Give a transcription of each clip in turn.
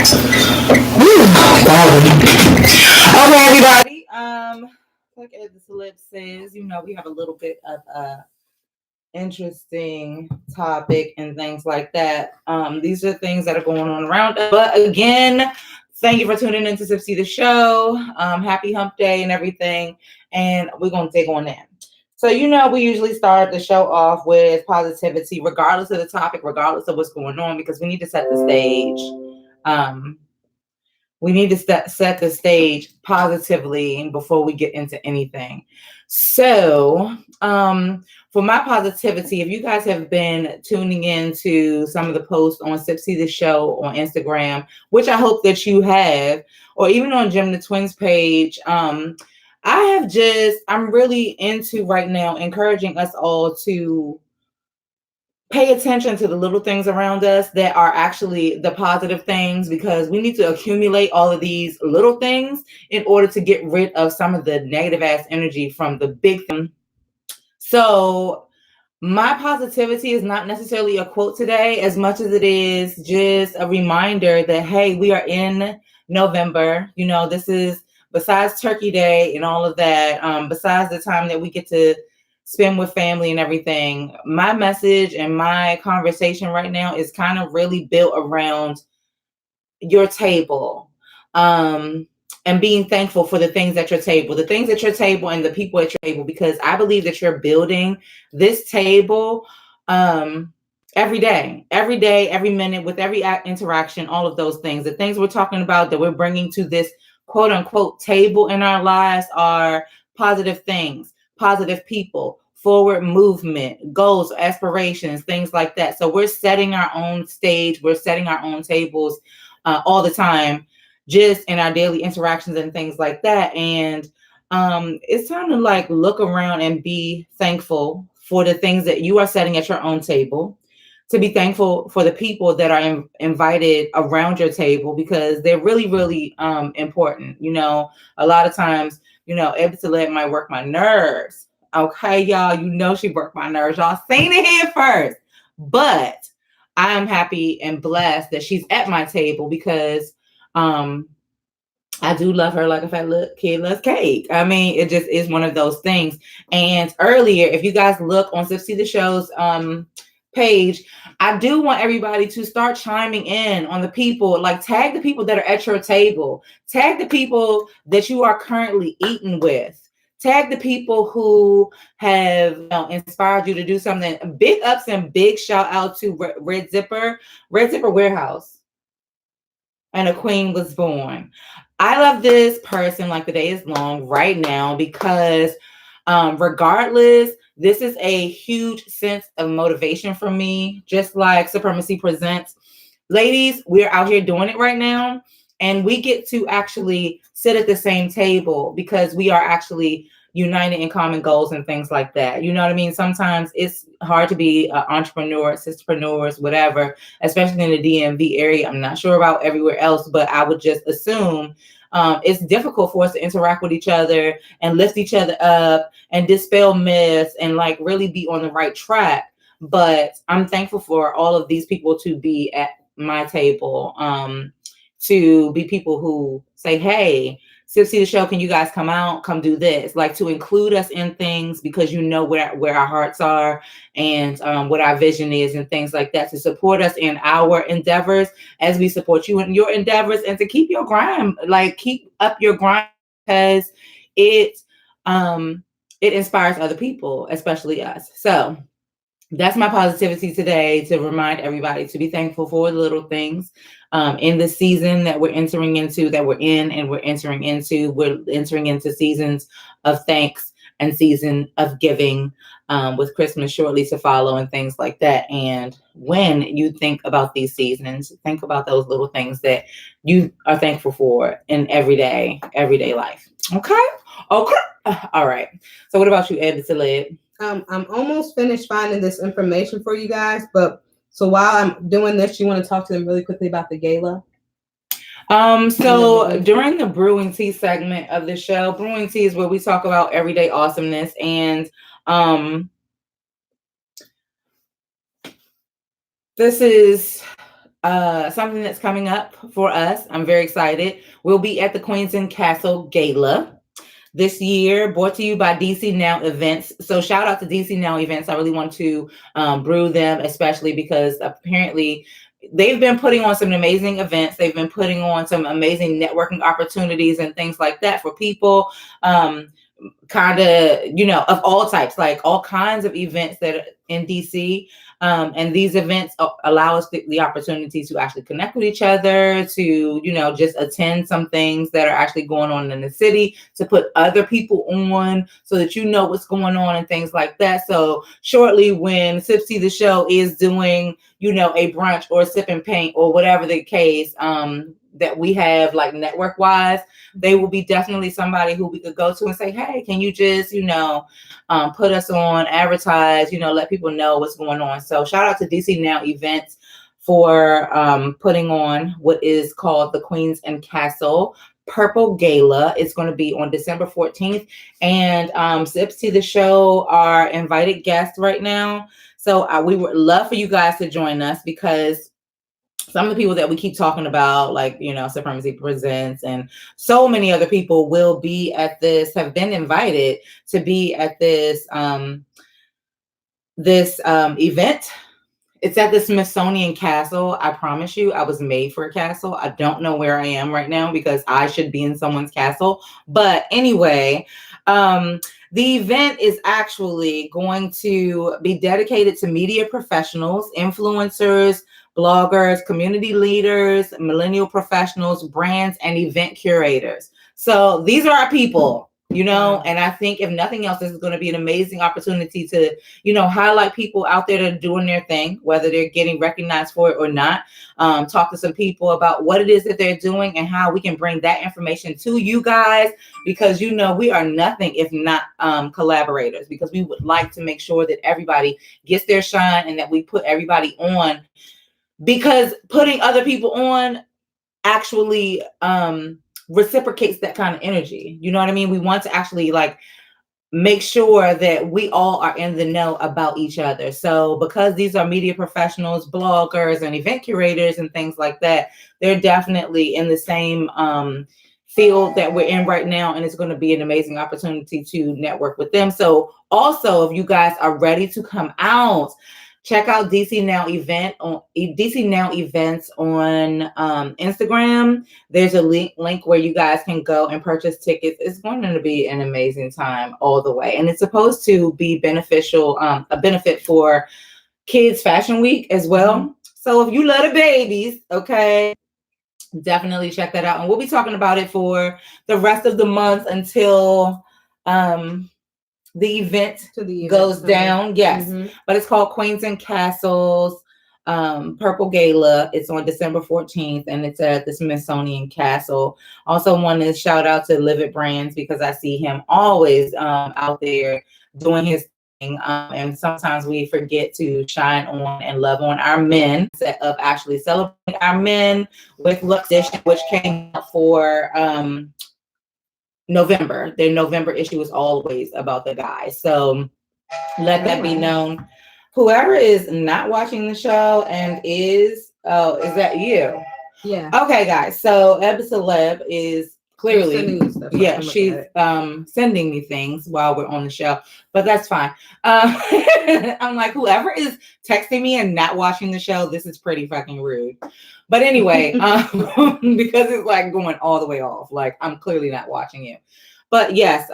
Okay, everybody. Like Ed Deceleb says, we have a little bit of a interesting topic and things like that. These are things that are going on around us. But again, thank you for tuning into SipsTea the Show. Happy Hump Day and everything. And we're going to dig on in. So, we usually start the show off with positivity, regardless of the topic, regardless of what's going on, because we need to set the stage. We need to set the stage positively before we get into anything. So, for my positivity, if you guys have been tuning into some of the posts on SipsTea the Show on Instagram, which I hope that you have, or even on GemDTwin's page, I'm really into right now encouraging us all to pay attention to the little things around us that are actually the positive things, because we need to accumulate all of these little things in order to get rid of some of the negative ass energy from the big thing. So my positivity is not necessarily a quote today as much as it is just a reminder that, hey, we are in November. This is, besides Turkey Day and all of that, besides the time that we get to spend with family and everything, my message and my conversation right now is kind of really built around your table, and being thankful for the things at your table, and the people at your table, because I believe that you're building this table every day, every minute, with every interaction, all of those things. The things we're talking about that we're bringing to this quote unquote table in our lives are positive things, positive people, forward movement, goals, aspirations, things like that. So we're setting our own stage, we're setting our own tables all the time, just in our daily interactions and things like that. And it's time to look around and be thankful for the things that you are setting at your own table, to be thankful for the people that are invited around your table, because they're really, really important. A lot of times, Eb Deceleb might work my nerves. Okay, y'all, she worked my nerves. Y'all seen it here first. But I am happy and blessed that she's at my table, because I do love her like a fat little kid loves cake. I mean, it just is one of those things. And earlier, if you guys look on SipsTea the Show's page, I do want everybody to start chiming in on the people, tag the people that are at your table, tag the people that you are currently eating with, tag the people who have inspired you to do something. Big ups and big shout out to Red Zipper Warehouse, and a queen was born. I love this person like the day is long right now, because regardless, this is a huge sense of motivation for me, just like Supremacy Presents. Ladies, we're out here doing it right now, and we get to actually sit at the same table because we are actually united in common goals and things like that. You know what I mean? Sometimes it's hard to be an entrepreneur, sisterpreneurs, whatever, especially in the DMV area. I'm not sure about everywhere else, but I would just assume it's difficult for us to interact with each other and lift each other up and dispel myths and really be on the right track. But I'm thankful for all of these people to be at my table, to be people who say, hey, SipsTea the Show, can you guys come out, come do this? To include us in things, because where our hearts are and what our vision is and things like that, to support us in our endeavors as we support you in your endeavors, and to keep your grind, keep up your grind, because it inspires other people, especially us. So that's my positivity today, to remind everybody to be thankful for the little things in the season that we're entering into, we're entering into seasons of thanks and season of giving, with Christmas shortly to follow and things like that. And when you think about these seasons, think about those little things that you are thankful for in everyday life. Okay. All right. So what about you, Eb Deceleb? I'm almost finished finding this information for you guys, but so while I'm doing this, you want to talk to them really quickly about the gala? So during the Brewing TEA segment of the show, Brewing TEA is where we talk about everyday awesomeness, and this is something that's coming up for us. I'm very excited. We'll be at the Queens and Castle Gala this year, brought to you by DC Now Events. So shout out to DC Now Events. I really want to brew them, especially because apparently they've been putting on some amazing events. They've been putting on some amazing networking opportunities and things like that for people. Kind of, of all types, like all kinds of events that are in DC. And these events allow us the opportunity to actually connect with each other, to, just attend some things that are actually going on in the city, to put other people on so that you know what's going on and things like that. So shortly when SipsTea the Show is doing, a brunch or sip and paint or whatever the case, that we have like network wise, they will be definitely somebody who we could go to and say, hey, can you just, put us on, advertise, let people know what's going on. So shout out to DC Now Events for putting on what is called the Queens and Castle Purple Gala. It's going to be on December 14th. And SipsTea the Show are invited guests right now. So we would love for you guys to join us, because some of the people that we keep talking about, like, Supremacy Presents and so many other people will be at this, have been invited to be at this, event. It's at the Smithsonian Castle. I promise you, I was made for a castle. I don't know where I am right now because I should be in someone's castle. But anyway, the event is actually going to be dedicated to media professionals, influencers, bloggers, community leaders, millennial professionals, brands, and event curators. So these are our people, and I think if nothing else, this is going to be an amazing opportunity to, highlight people out there that are doing their thing, whether they're getting recognized for it or not. Talk to some people about what it is that they're doing and how we can bring that information to you guys, because, we are nothing if not collaborators, because we would like to make sure that everybody gets their shine and that we put everybody on, because putting other people on actually reciprocates that kind of energy. You know what I mean? We want to actually make sure that we all are in the know about each other. So because these are media professionals, bloggers, and event curators and things like that, they're definitely in the same field that we're in right now. And it's going to be an amazing opportunity to network with them. So also, if you guys are ready to come out, check out DC Now Events on Instagram. There's a link where you guys can go and purchase tickets. It's going to be an amazing time all the way. And it's supposed to be beneficial, a benefit for Kids Fashion Week as well. Mm-hmm. So if you love the babies, okay, definitely check that out. And we'll be talking about it for the rest of the month until the event goes down. Yes. Mm-hmm. But it's called Queens and Castles Purple Gala. It's on December 14th and it's at the Smithsonian Castle. Also want to shout out to Livid Brands, because I see him always out there doing his thing. And sometimes we forget to shine on and love on our men, instead of actually celebrating our men with Lux Edition, which came out for November. Their November issue is always about the guys. So let that be known. Whoever is not watching the show and is that you? Yeah. Okay, guys. So Eb Deceleb is clearly, she's sending me things while we're on the show, but that's fine. I'm like, whoever is texting me and not watching the show, this is pretty fucking rude. But anyway, because it's going all the way off. I'm clearly not watching you. But yes,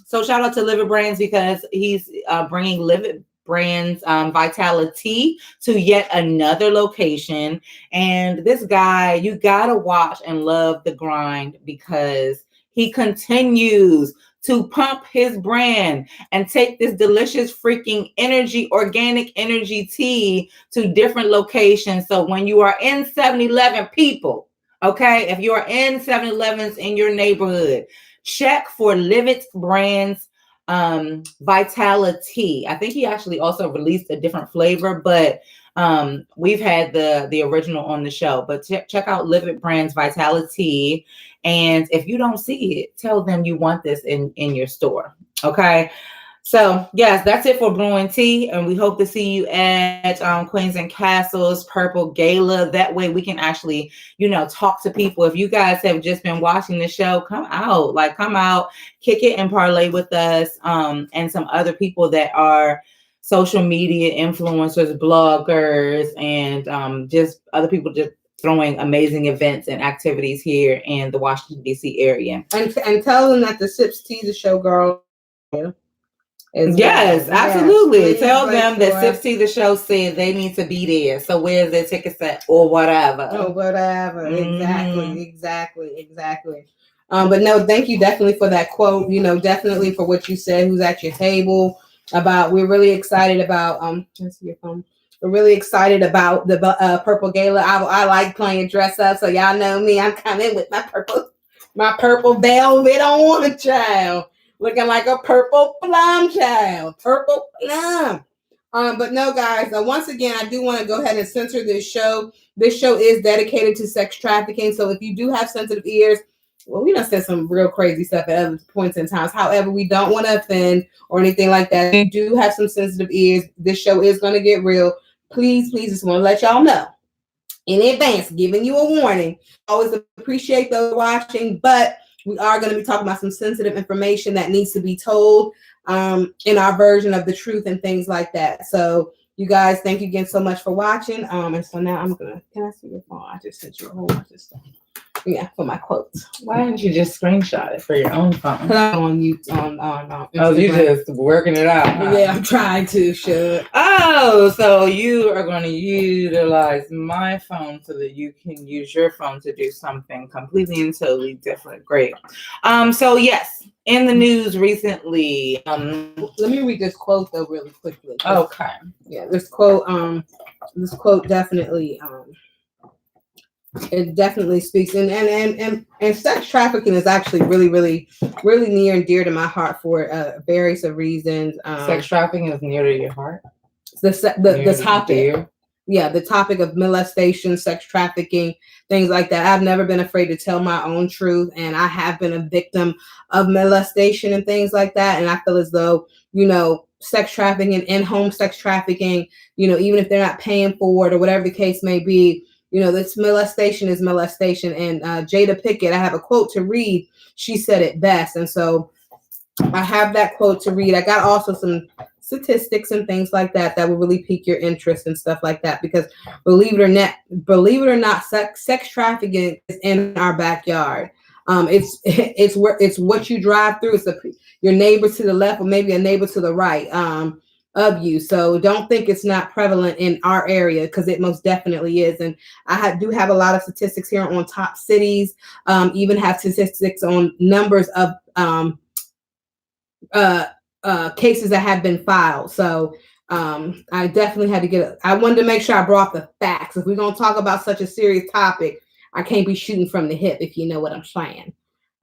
so shout out to Livid Brands, because he's bringing Livid Brands Vitality to yet another location. And this guy, you gotta watch and love the grind, because he continues to pump his brand and take this delicious freaking organic energy tea to different locations. So when you are in 7-Eleven, people, okay, if you are in 7-Elevens in your neighborhood, check for Livid Brands Vitality. I think he actually also released a different flavor, but we've had the original on the show. But check out Livid Brands Vitality. And if you don't see it, tell them you want this in your store. Okay. So yes, that's it for Brewing Tea, and we hope to see you at Queens and Castle's Purple Gala. That way we can actually, talk to people. If you guys have just been watching the show, come out, kick it and parlay with us, and some other people that are social media influencers, bloggers, and just other people just throwing amazing events and activities here in the Washington D.C. area. And tell them that the SipsTea the Show girl. Yes, absolutely. Yes, tell them that SipsTea the Show said they need to be there. So where's their tickets at, or whatever? Exactly. But no, thank you definitely for that quote. Definitely for what you said. Who's at your table? We're really excited about. Let's see your phone. We're really excited about the Purple Gala. I like playing dress up, so y'all know me. I'm coming with my purple velvet on, child. Looking like a purple plum, child. Purple plum. But no, guys, once again, I do want to go ahead and censor this show. This show is dedicated to sex trafficking. So if you do have sensitive ears, well, we done said some real crazy stuff at other points in times. However, we don't want to offend or anything like that. If you do have some sensitive ears, this show is going to get real. Please, just want to let y'all know in advance, giving you a warning. Always appreciate those watching, but we are going to be talking about some sensitive information that needs to be told in our version of the truth and things like that. So you guys, thank you again so much for watching. And so now can I see your phone? I just sent you a whole bunch of stuff. Yeah, for my quotes. Why didn't you just screenshot it for your own phone? On you on Oh, you just working it out. Huh? Yeah, I'm trying to. Sure. Oh, so you are going to utilize my phone so that you can use your phone to do something completely and totally different. Great. So yes, in the news recently. Let me read this quote though really quickly. Okay. Yeah, this quote definitely it definitely speaks and sex trafficking is actually really near and dear to my heart for various reasons. Sex trafficking is near to your heart. The topic, the topic of molestation, sex trafficking, things like that. I've never been afraid to tell my own truth, and I have been a victim of molestation and things like that. And I feel as though sex trafficking and in-home sex trafficking, even if they're not paying for it or whatever the case may be. This molestation is molestation. And Jada Pickett, I have a quote to read. She said it best. And so I have that quote to read. I got also some statistics and things like that will really pique your interest and stuff like that. Because believe it or not, sex trafficking is in our backyard. It's what you drive through. It's your neighbor to the left or maybe a neighbor to the right. Of you. So don't think it's not prevalent in our area, because it most definitely is. And I do have a lot of statistics here on top cities, even have statistics on numbers of cases that have been filed. So I definitely had to I wanted to make sure I brought the facts. If we're going to talk about such a serious topic, I can't be shooting from the hip, if you know what I'm saying.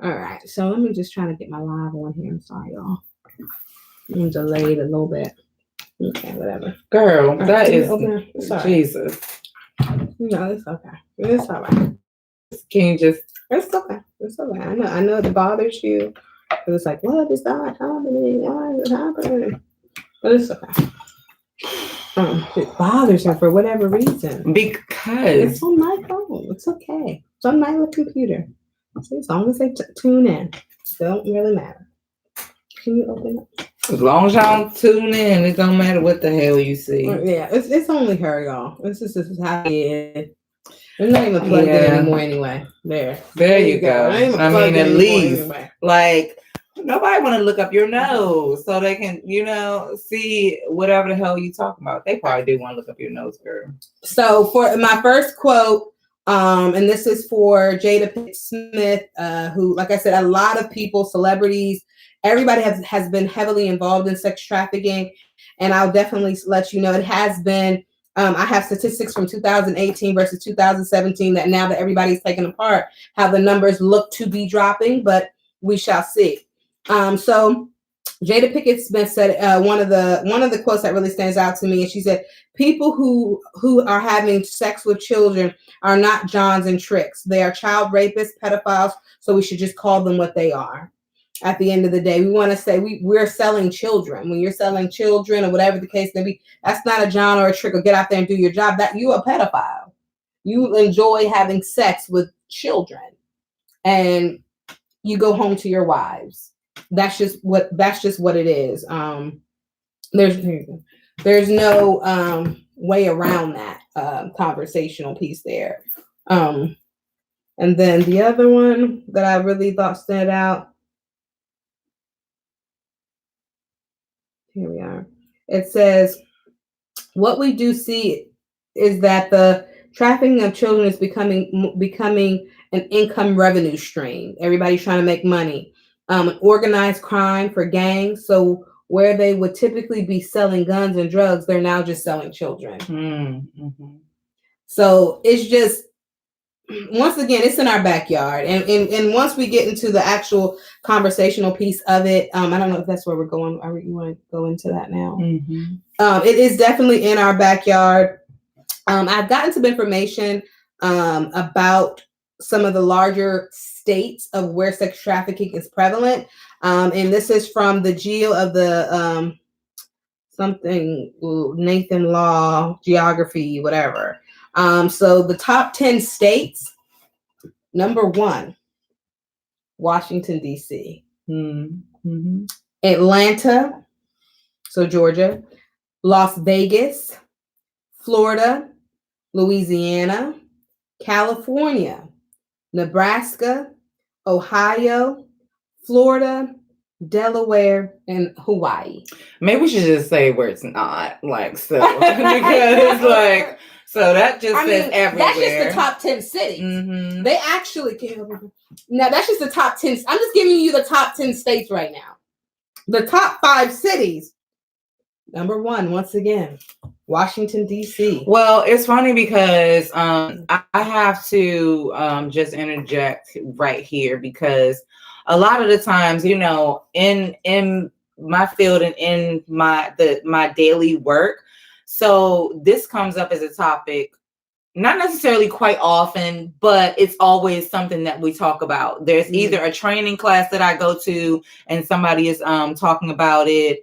All right. So let me just try to get my live on here. I'm sorry, y'all. I'm delayed a little bit. Okay, whatever. Girl, that is Jesus. No, it's okay. It's all right. Can you just? It's okay. It's okay. I know it bothers you. It's like, what is that happening? Why is it happening? But it's okay. It bothers her for whatever reason. Because it's on my phone. It's okay. It's on my little computer. So as long as they tune in, it don't really matter. Can you open it? As long as y'all tune in, it don't matter what the hell you see. Yeah, it's only her, y'all. This is how it is. We're not even plugged in anymore anyway. There you go. I mean, at least, anyway. Like, nobody want to look up your nose so they can, see whatever the hell you talking about. They probably do want to look up your nose, girl. So for my first quote, and this is for Jada Pinkett Smith, who, like I said, a lot of people, celebrities, everybody has been heavily involved in sex trafficking. And I'll definitely let you know it has been. I have statistics from 2018 versus 2017 that now that everybody's taken apart, how the numbers look to be dropping, but we shall see. So Jada Pinkett Smith said one of the quotes that really stands out to me, and she said, "People who are having sex with children are not Johns and Tricks. They are child rapists, pedophiles. So we should just call them what they are." At the end of the day, we want to say we're selling children. When you're selling children or whatever the case may be, that's not a John or a trick or get out there and do your job. That you a pedophile. You enjoy having sex with children, and you go home to your wives. That's just what it is. There's no way around that conversational piece there. And then the other one that I really thought stood out. Here we are. It says, what we do see is that the trafficking of children is becoming an income revenue stream. Everybody's trying to make money. Organized crime for gangs. So where they would typically be selling guns and drugs, they're now just selling children. Mm-hmm. So it's just, once again, it's in our backyard. And once we get into the actual conversational piece of it, I don't know if that's where we're going. You want to go into that now? Mm-hmm. It is definitely in our backyard. I've gotten some information about some of the larger states of where sex trafficking is prevalent. And this is from the Geo of the Nathan Law, Geography, whatever. So the top 10 states, number 1, Washington, D.C. Mm-hmm. Atlanta, so Georgia, Las Vegas, Florida, Louisiana, California, Nebraska, Ohio, Florida, Delaware, and Hawaii. Maybe we should just say where it's not, like, so, because, like, so that just says everywhere. That's just the top 10 cities. Mm-hmm. They actually can't. Now, that's just the top 10. I'm just giving you the top 10 states right now. The top 5 cities. Number 1, once again, Washington, D.C. Well, it's funny because I have to just interject right here, because a lot of the times, you know, in my field and in my daily work, so this comes up as a topic, not necessarily quite often, but it's always something that we talk about. There's either a training class that I go to and somebody is talking about it,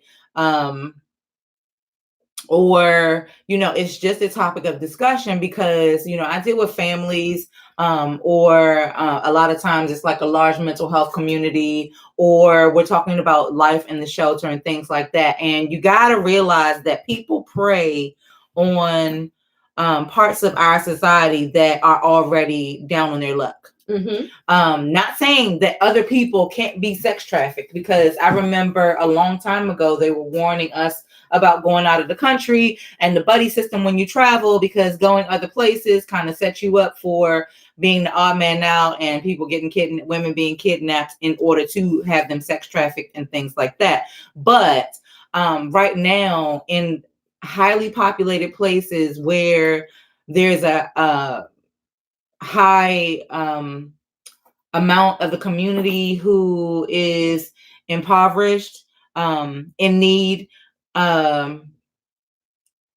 or, you know, it's just a topic of discussion because, you know, I deal with families, or a lot of times it's like a large mental health community, or we're talking about life in the shelter and things like that. And you got to realize that people prey on parts of our society that are already down on their luck. Mm-hmm. Not saying that other people can't be sex trafficked, because I remember a long time ago, they were warning us about going out of the country and the buddy system when you travel, because going other places kind of sets you up for being the odd man out and people getting kidnapped, women being kidnapped in order to have them sex trafficked and things like that. But right now, in highly populated places where there's a high amount of the community who is impoverished, in need,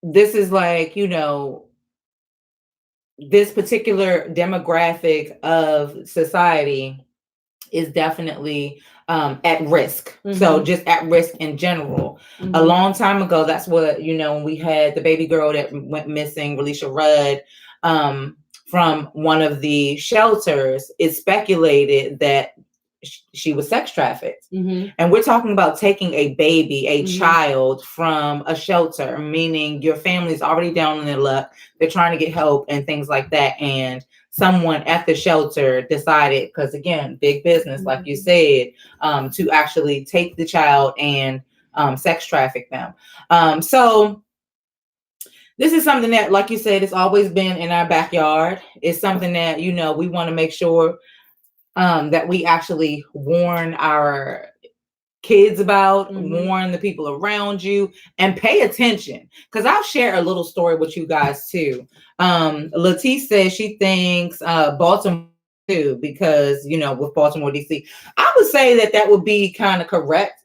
this is like, you know, this particular demographic of society is definitely at risk. Mm-hmm. So just at risk in general. Mm-hmm. A long time ago, that's what, you know, when we had the baby girl that went missing, Relisha Rudd, from one of the shelters, it's speculated that she was sex trafficked. Mm-hmm. And we're talking about taking a baby, a mm-hmm. child from a shelter, meaning your family's already down on their luck. They're trying to get help and things like that. And someone at the shelter decided, because again, big business, mm-hmm. like you said, to actually take the child and sex traffic them. So this is something that, like you said, it's always been in our backyard. It's something that, you know, we want to make sure that we actually warn our kids about, mm-hmm. warn the people around you, and pay attention. Because I'll share a little story with you guys too. Latice says she thinks Baltimore too, because, you know, with Baltimore, DC, I would say that would be kind of correct,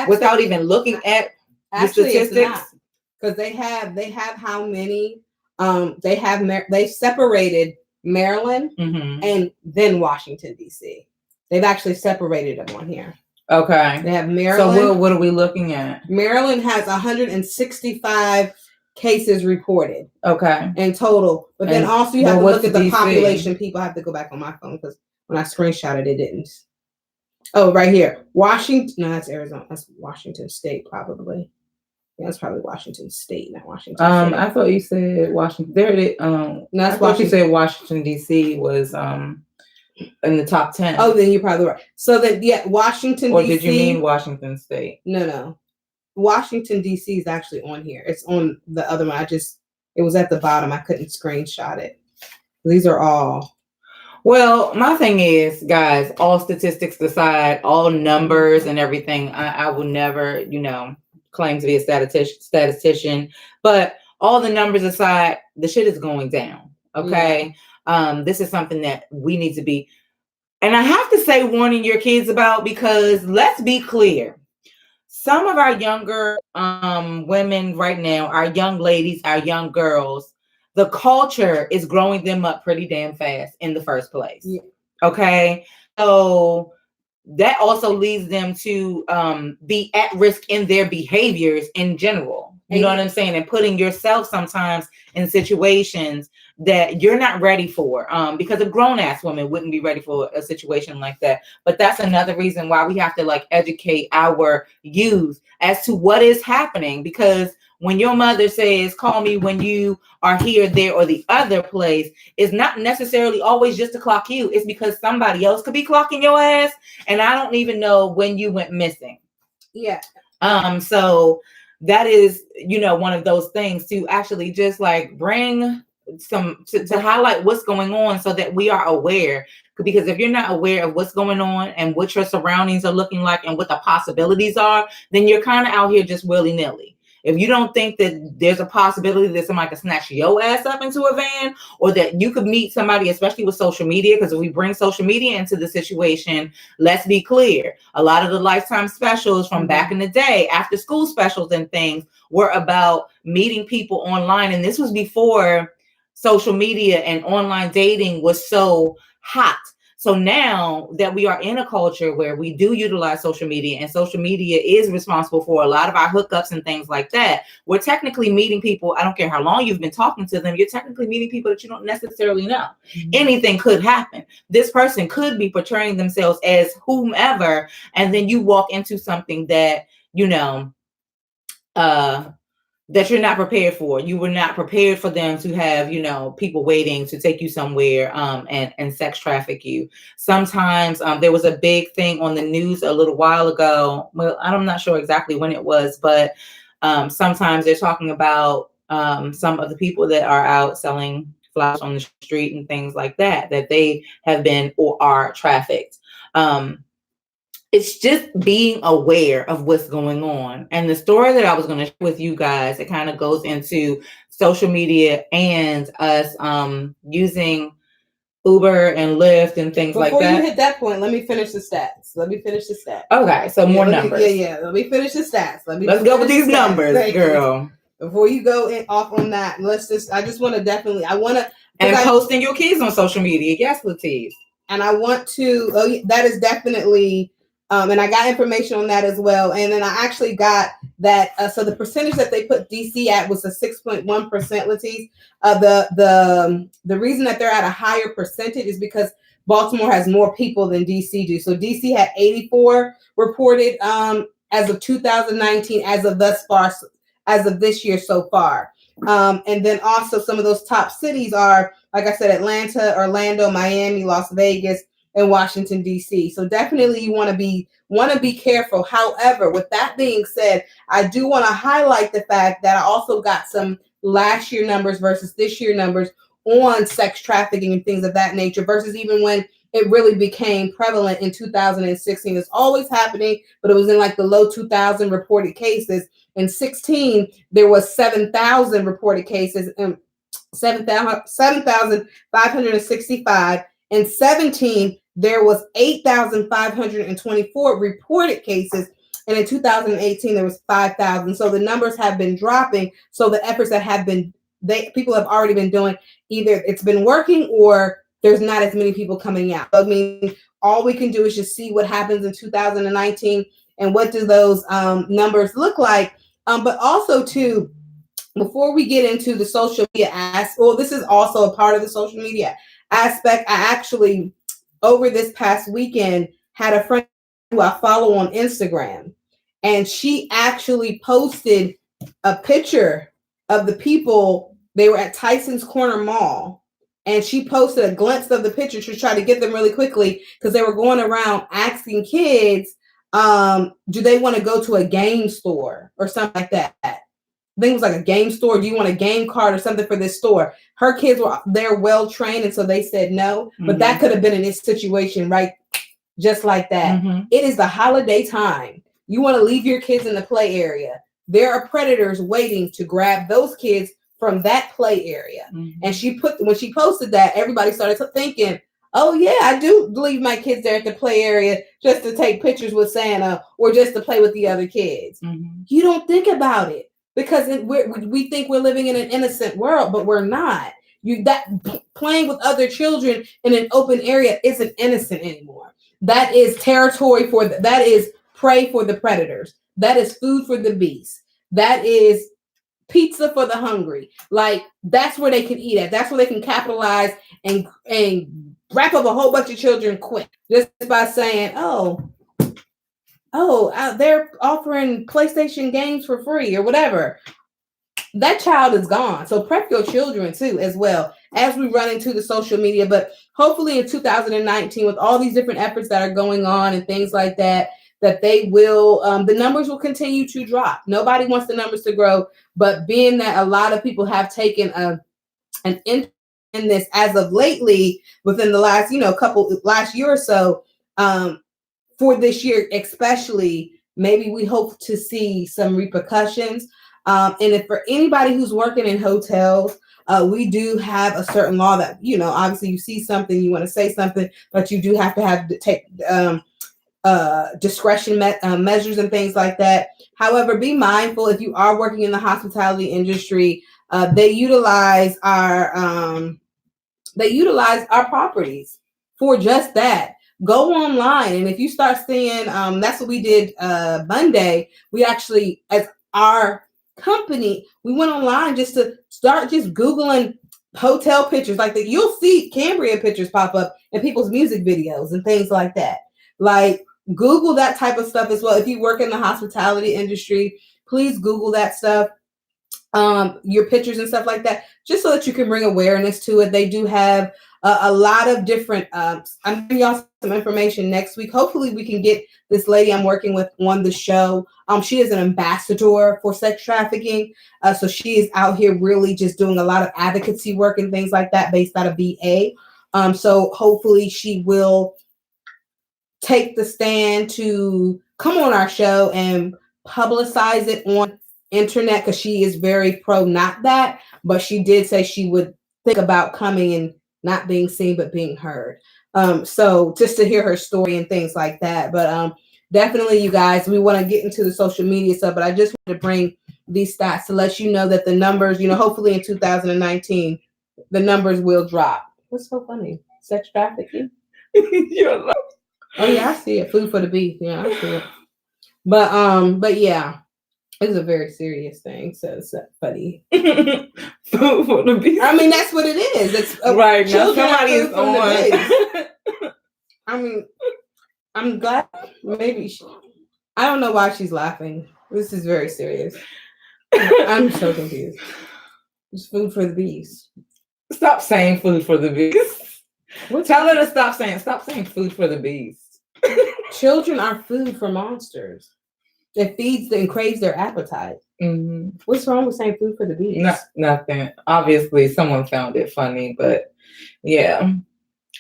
without even looking at the statistics. Because they have how many? They separated Maryland, mm-hmm. and then Washington, D.C. They've actually separated them on here. Okay. They have Maryland. So what are we looking at? Maryland has 165 cases reported. Okay. In total. But then also you have to look at the DC? population. People, I have to go back on my phone because when I screenshotted it didn't. Oh, right here. Washington. No, that's Arizona. That's Washington State, probably. Yeah, it's probably Washington State, not Washington State. I thought you said Washington. There it is. No, that's Washington. You said Washington D.C. was in the top 10. Oh, then you're probably right. So that Washington. Or did you mean Washington State? No. Washington D.C. is actually on here. It's on the other one. It was at the bottom. I couldn't screenshot it. These are all. Well, my thing is, guys, all statistics aside, all numbers and everything, I will never, claim to be a statistician, but all the numbers aside, the shit is going down. Okay. Yeah. This is something that we need to be, and I have to say, warning your kids about, because let's be clear. Some of our younger women right now, our young ladies, our young girls, the culture is growing them up pretty damn fast in the first place. Yeah. Okay. So that also leads them to be at risk in their behaviors in general. You know what I'm saying? And putting yourself sometimes in situations that you're not ready for, because a grown-ass woman wouldn't be ready for a situation like that. But that's another reason why we have to educate our youth as to what is happening. Because when your mother says, call me when you are here, there, or the other place, it's not necessarily always just to clock you. It's because somebody else could be clocking your ass. And I don't even know when you went missing. Yeah. So that is, one of those things to actually just bring some to highlight what's going on so that we are aware. Because if you're not aware of what's going on and what your surroundings are looking like and what the possibilities are, then you're kind of out here just willy-nilly. If you don't think that there's a possibility that somebody can snatch your ass up into a van, or that you could meet somebody, especially with social media, because if we bring social media into the situation, let's be clear. A lot of the Lifetime specials from back in the day, after school specials and things, were about meeting people online. And this was before social media and online dating was so hot. So now that we are in a culture where we do utilize social media, and social media is responsible for a lot of our hookups and things like that, we're technically meeting people. I don't care how long you've been talking to them. You're technically meeting people that you don't necessarily know. Mm-hmm. Anything could happen. This person could be portraying themselves as whomever, and then you walk into something that, that you're not prepared for. You were not prepared for them to have, people waiting to take you somewhere and sex traffic you. Sometimes there was a big thing on the news a little while ago. Well, I'm not sure exactly when it was, but sometimes they're talking about some of the people that are out selling flowers on the street and things like that, that they have been or are trafficked. It's just being aware of what's going on. And the story that I was going to share with you guys, it kind of goes into social media and us using Uber and Lyft and things like that. Before you hit that point, let me finish the stats. Okay, so more numbers. Let me finish the stats. Let's go with these numbers, girl. Before you go off on that, I just want to definitely, And posting your kids on social media. Yes, Latiz. And I want to, that is definitely, and I got information on that as well. And then I actually got that. So the percentage that they put DC at was a 6.1%, Latiz. The reason that they're at a higher percentage is because Baltimore has more people than DC do. So DC had 84 reported as of 2019, as of this year so far. And then also some of those top cities are, like I said, Atlanta, Orlando, Miami, Las Vegas, and Washington, D.C. So definitely you want to be careful. However, with that being said, I do want to highlight the fact that I also got some last year numbers versus this year numbers on sex trafficking and things of that nature versus even when it really became prevalent in 2016. It's always happening, but it was in the low 2,000 reported cases. In 16, there was 7,000 reported cases, 7,565. In 17, there was 8,524 reported cases. And in 2018, there was 5,000. So the numbers have been dropping. So the efforts that people have already been doing, either it's been working or there's not as many people coming out. I mean, all we can do is just see what happens in 2019 and what do those numbers look like. But also too, before we get into the social media aspect, well, this is also a part of the social media aspect. I actually, over this past weekend, had a friend who I follow on Instagram, and she actually posted a picture of the people. They were at Tyson's Corner Mall, and she posted a glimpse of the picture to try to get them really quickly because they were going around asking kids, do they want to go to a game store or something like that. I think it was like a game store. Do you want a game card or something for this store? Her kids they're well trained, and so they said no. Mm-hmm. But that could have been in this situation, right? Just like that. Mm-hmm. It is the holiday time. You want to leave your kids in the play area. There are predators waiting to grab those kids from that play area. Mm-hmm. And when she posted that, everybody started thinking, oh yeah, I do leave my kids there at the play area just to take pictures with Santa or just to play with the other kids. Mm-hmm. You don't think about it. Because we think we're living in an innocent world, but we're not. Playing with other children in an open area isn't innocent anymore. That is territory that is prey for the predators. That is food for the beasts. That is pizza for the hungry. Like, that's where they can eat at. That's where they can capitalize and wrap up a whole bunch of children quick just by saying, oh, they're offering PlayStation games for free or whatever. That child is gone. So prep your children too, as well as we run into the social media. But hopefully in 2019, with all these different efforts that are going on and things like that, that they will, the numbers will continue to drop. Nobody wants the numbers to grow, but being that a lot of people have taken an interest in this as of lately, within the last, last year or so, for this year, especially, maybe we hope to see some repercussions. And if for anybody who's working in hotels, we do have a certain law that, obviously you see something, you want to say something, but you do have to take discretion measures and things like that. However, be mindful if you are working in the hospitality industry, they utilize our properties for just that. Go online, and if you start seeing, that's what we did Monday. We actually, as our company, we went online just to start just Googling hotel pictures. Like that, you'll see Cambria pictures pop up in people's music videos and things like that. Like, Google that type of stuff as well. If you work in the hospitality industry, please Google that stuff. Your pictures and stuff like that, just so that you can bring awareness to it. They do have a lot of different, I'm giving y'all some information next week. Hopefully we can get this lady I'm working with on the show. She is an ambassador for sex trafficking. So she is out here really just doing a lot of advocacy work and things like that based out of VA. So hopefully she will take the stand to come on our show and publicize it on internet, because she is very pro not that, but she did say she would think about coming and not being seen but being heard. So just to hear her story and things like that. But definitely, you guys, we want to get into the social media stuff, but I just want to bring these stats to let you know that the numbers, hopefully in 2019 the numbers will drop. What's so funny? Sex trafficking? You're like, oh yeah, I see it. Food for the beast. Yeah, I see it. But yeah, it's a very serious thing. So it's funny. Food for the beast. I mean, that's what it is. It's right now. Somebody is on. I mean, I'm glad. Maybe I don't know why she's laughing. This is very serious. I'm so confused. It's food for the beast. Stop saying food for the beast. Tell her to stop saying food for the beast. Children are food for monsters. It feeds and craves their appetite. Mm-hmm. What's wrong with saying food for the beast? Nothing. Obviously, someone found it funny, but yeah.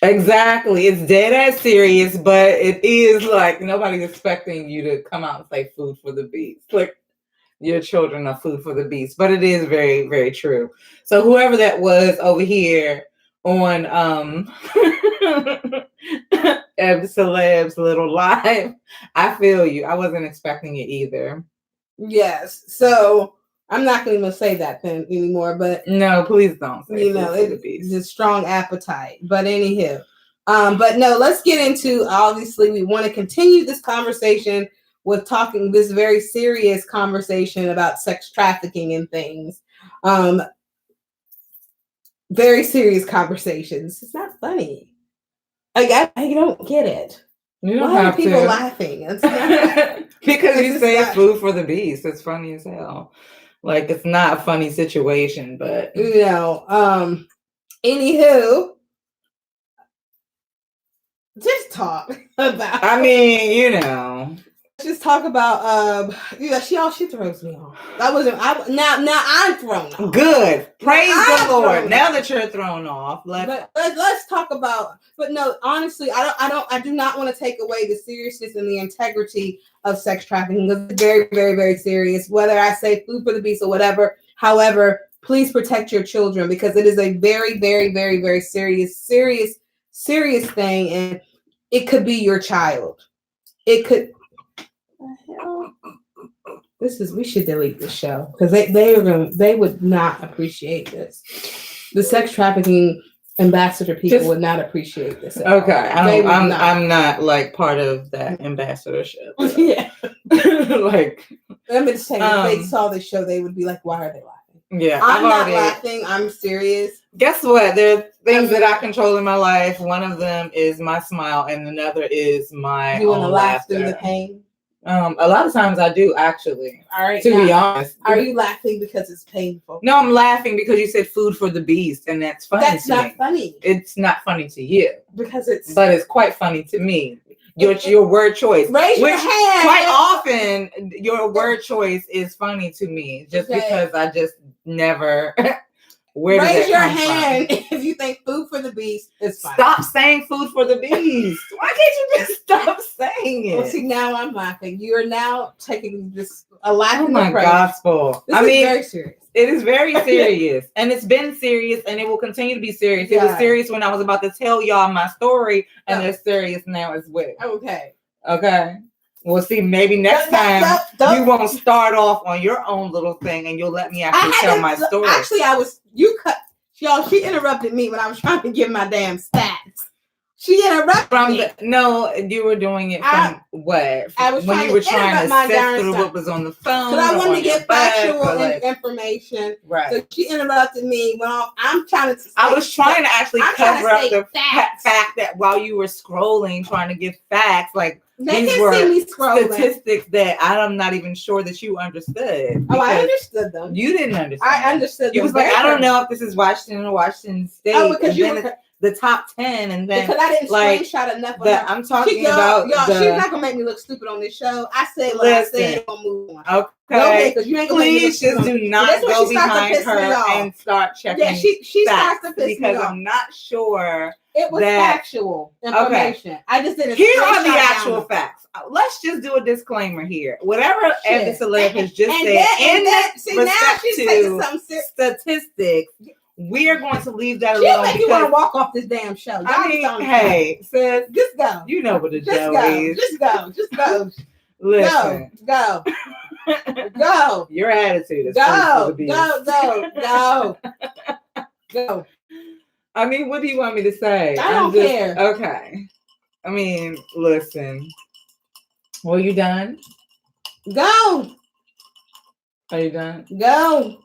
Exactly. It's dead ass serious, but it is like nobody's expecting you to come out and say food for the beast. Like, your children are food for the beast. But it is very, very true. So whoever that was over here on Eb Deceleb's little live, I feel you. I wasn't expecting it either. Yes. So I'm not going to even say that thing anymore, but no, please don't say food for the beast. It's a strong appetite. But anywho, But no, let's get into, obviously, we want to continue this conversation with talking this very serious conversation about sex trafficking and things. Very serious conversations. It's not funny. I don't get it. You don't Why have are people to. laughing? It's not, Because you say not, food for the beast. It's funny as hell. Like, it's not a funny situation, but anywho, just talk about. I mean, Just talk about she throws me off. Now I'm thrown off. Good. Praise the Lord. Thrown Now off. that you're thrown off, let's talk about. But no, honestly, I do not want to take away the seriousness and the integrity of sex trafficking. It's very, very, very serious. Whether I say food for the beast or whatever, however, please protect your children because it is a very, very, very, very serious thing, and it could be your child. It could. We should delete the show because they would not appreciate this. The sex trafficking ambassador people would not appreciate this. Okay, I'm not like part of that ambassadorship. Yeah, like I'm just saying, if they saw this show, they would be like, "Why are they laughing?" Yeah, I'm not laughing. I'm serious. Guess what? There are things that I control in my life. One of them is my smile, and another is my. You want to laugh laughter. through the pain? A lot of times I do actually. All right. To be honest. Are you laughing because it's painful? No, I'm laughing because you said food for the beast, and that's funny. That's not funny. It's not funny to you. Because but it's quite funny to me. Your word choice. Raise your hand. Quite often your word choice is funny to me. Just because I just never raise your hand if you think food for the beast is funny. Stop saying food for the beast. Why can't you just stop saying it? Well, see, now I'm laughing. You are now taking this a laughing approach. Gospel. This is very serious. It is very serious. And it's been serious and it will continue to be serious. It was serious when I was about to tell y'all my story, and it's serious now as well. Okay. Well, see, maybe next time you won't start off on your own little thing and you'll let me actually tell my story. Actually, she interrupted me when I was trying to give my damn stats. She interrupted me. No, you were doing it from what? I was when you were trying to sift through what was on the phone. Because I wanted to get factual information. Right. So she interrupted me. Well, I was trying to actually cover up the fact that while you were scrolling, trying to give facts, like these were statistics that I'm not even sure that you understood. Oh, I understood them. You didn't understand. I understood them. You was like, I don't know if this is Washington or Washington State. Oh, because you were the top 10, and then because I didn't screenshot enough of that. I'm talking about y'all. She's not gonna make me look stupid on this show. I said what I said. Gonna move on. Okay, because you ain't gonna please just do not go behind her and start checking. Yeah, she starts to piss me off because I'm not sure. It was factual information. Okay. I just didn't. Here are the actual facts. Let's just do a disclaimer here. Whatever Eb Deceleb has just said now she's taking something statistics. We are going to leave that alone. She'll make you want to walk off this damn show. I mean, hey, sis, just go. You know what the show is. Just go. Listen. Go. Go. Your attitude is go. I mean, what do you want me to say? I don't care. Okay. I mean, listen. Well, you done? Go. Are you done? Go.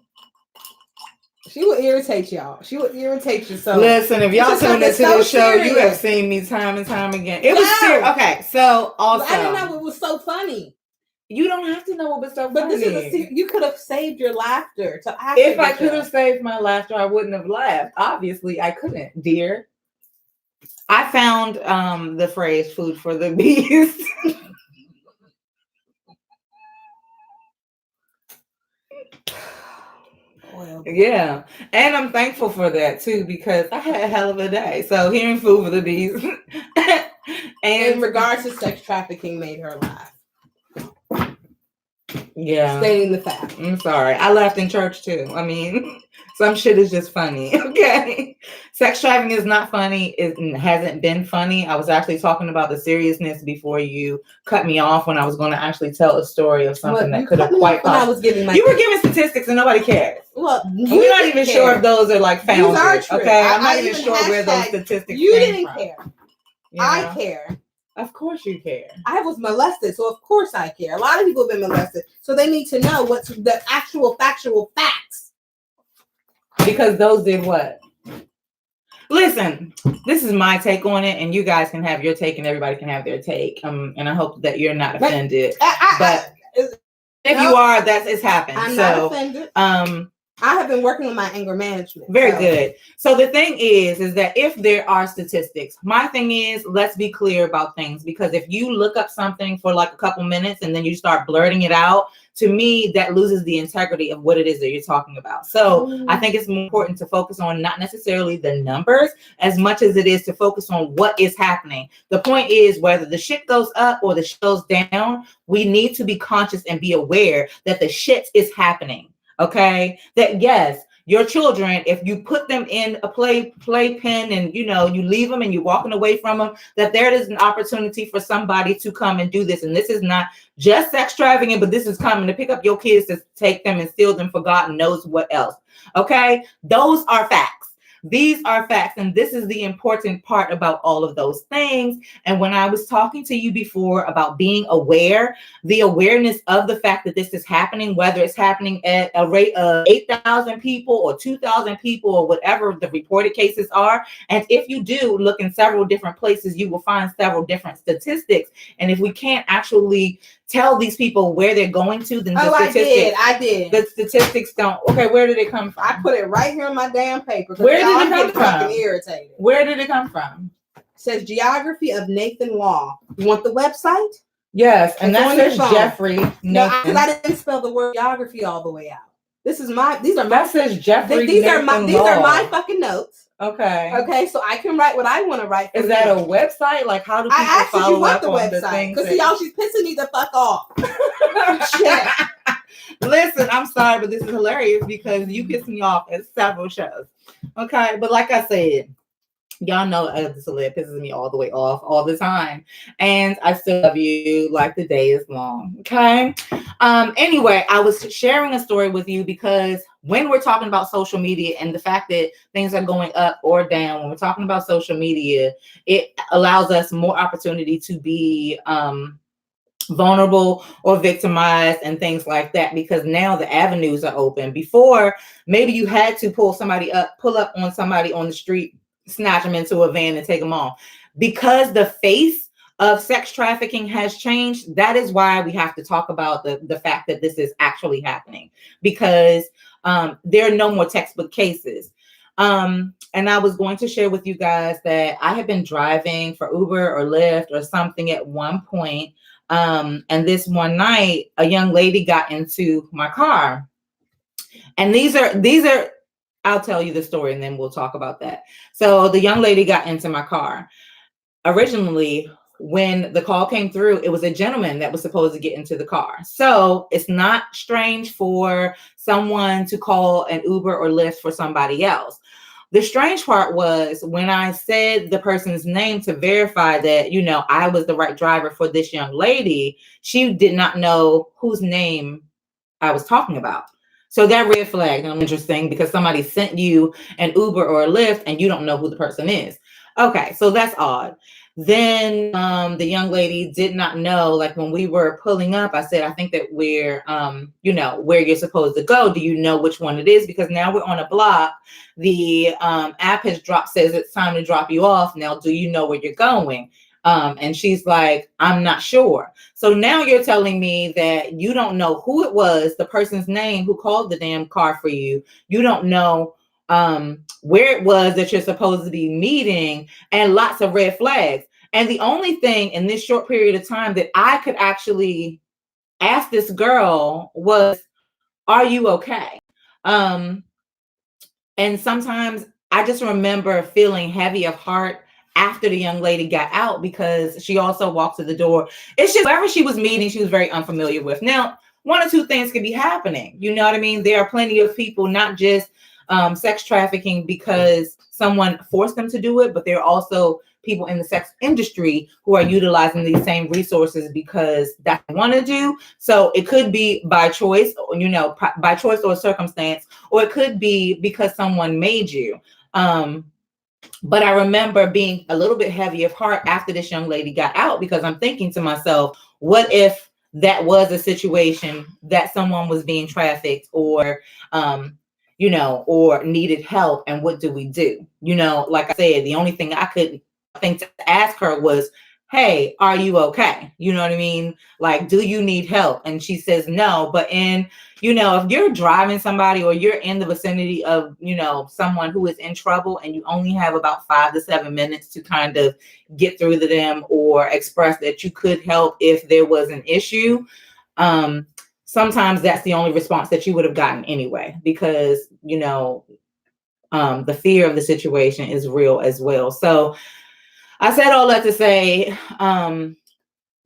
She will irritate y'all. She will irritate you. So listen, if y'all tune into this show, you have seen me time and time again. It was serious. Okay, so also I didn't know it was so funny. You don't have to know what was so funny. But this is you could have saved your laughter to after. If I could have saved my laughter, I wouldn't have laughed. Obviously, I couldn't, dear. I found the phrase "food for the beast." Yeah, and I'm thankful for that too because I had a hell of a day. So hearing "food for the beast" and in regards to sex trafficking made her laugh. Yeah, stating the fact. I'm sorry, I laughed in church too. I mean, some shit is just funny. Okay, sex trafficking is not funny. It hasn't been funny. I was actually talking about the seriousness before you cut me off when I was going to actually tell a story of something that could have quite. I was giving you were giving statistics and nobody cares. Well, we're not even sure if those are like founded. Okay, I'm not even sure where those statistics. You didn't care. I care. Of course you care. I was molested, so of course I care. A lot of people have been molested, so they need to know what's the actual factual facts. Because those did what? Listen, this is my take on it, and you guys can have your take, and everybody can have their take. And I hope that you're not offended. But if you are, it's happened. I'm not offended. I have been working on my anger management. Very good. So the thing is that if there are statistics, my thing is, let's be clear about things, because if you look up something for like a couple minutes and then you start blurting it out, to me, that loses the integrity of what it is that you're talking about. So I think it's more important to focus on not necessarily the numbers as much as it is to focus on what is happening. The point is, whether the shit goes up or the shit goes down, we need to be conscious and be aware that the shit is happening. Okay, that yes, your children, if you put them in a playpen and you leave them and you're walking away from them, that there is an opportunity for somebody to come and do this. And this is not just sex trafficking, but this is coming to pick up your kids to take them and steal them for God knows what else. Okay, those are facts. These are facts, and this is the important part about all of those things. And when I was talking to you before about being aware, the awareness of the fact that this is happening, whether it's happening at a rate of 8,000 people or 2,000 people or whatever the reported cases are. And if you do look in several different places, you will find several different statistics. And if we can't actually tell these people where they're going to, then I did. The statistics don't. Okay, where did it come from? I put it right here on my damn paper. Where did it come from? Irritated. Where did it come from? It says Geography of Nathan Law. You want the website? Yes, and that says Jeffrey. No, because I didn't spell the word geography all the way out. These are my. That says Jeffrey. These are my fucking notes. Okay. Okay, so I can write what I want to write. Is that a website? Like, how do people follow up on the things? Because see, y'all, she's pissing me the fuck off. Shit. Listen, I'm sorry, but this is hilarious because you piss me off at several shows. Okay, but like I said, y'all know Eb Deceleb pisses me all the way off all the time, and I still love you like the day is long. Okay. Anyway, I was sharing a story with you because when we're talking about social media and the fact that things are going up or down, when we're talking about social media, it allows us more opportunity to be vulnerable or victimized and things like that, because now the avenues are open. Before, maybe you had to pull up on somebody on the street, snatch them into a van and take them off. Because the face of sex trafficking has changed, that is why we have to talk about the fact that this is actually happening, because there are no more textbook cases. And I was going to share with you guys that I have been driving for Uber or Lyft or something at one point. And this one night, a young lady got into my car. And these are, I'll tell you the story and then we'll talk about that. So the young lady got into my car. Originally, when the call came through, it was a gentleman that was supposed to get into the car. So it's not strange for someone to call an Uber or Lyft for somebody else. The strange part was when I said the person's name to verify that, I was the right driver for this young lady, she did not know whose name I was talking about. So that red flag is interesting because somebody sent you an Uber or a Lyft and you don't know who the person is. Okay, so that's odd. Then the young lady did not know, like when we were pulling up, I said, I think that we're, where you're supposed to go. Do you know which one it is? Because now we're on a block. The app has says it's time to drop you off. Now, do you know where you're going? And she's like, I'm not sure. So now you're telling me that you don't know who it was, the person's name who called the damn car for you. You don't know where it was that you're supposed to be meeting, and lots of red flags. And the only thing in this short period of time that I could actually ask this girl was, are you okay? And sometimes I just remember feeling heavy of heart after the young lady got out, because she also walked to the door. It's just whoever she was meeting, she was very unfamiliar with. Now, one or two things could be happening. You know what I mean? There are plenty of people, not just sex trafficking because someone forced them to do it, but there are also people in the sex industry who are utilizing these same resources because that's what they want to do. So it could be by choice, by choice or circumstance, or it could be because someone made you. But I remember being a little bit heavy of heart after this young lady got out, because I'm thinking to myself, what if that was a situation that someone was being trafficked, or, or needed help, and what do we do? Like I said, the only thing I could think to ask her was, hey, are you okay? You know what I mean? Like, do you need help? And she says no. But if you're driving somebody, or you're in the vicinity of, someone who is in trouble, and you only have about 5 to 7 minutes to kind of get through to them or express that you could help if there was an issue, sometimes that's the only response that you would have gotten anyway, because, the fear of the situation is real as well. So I said all that to say,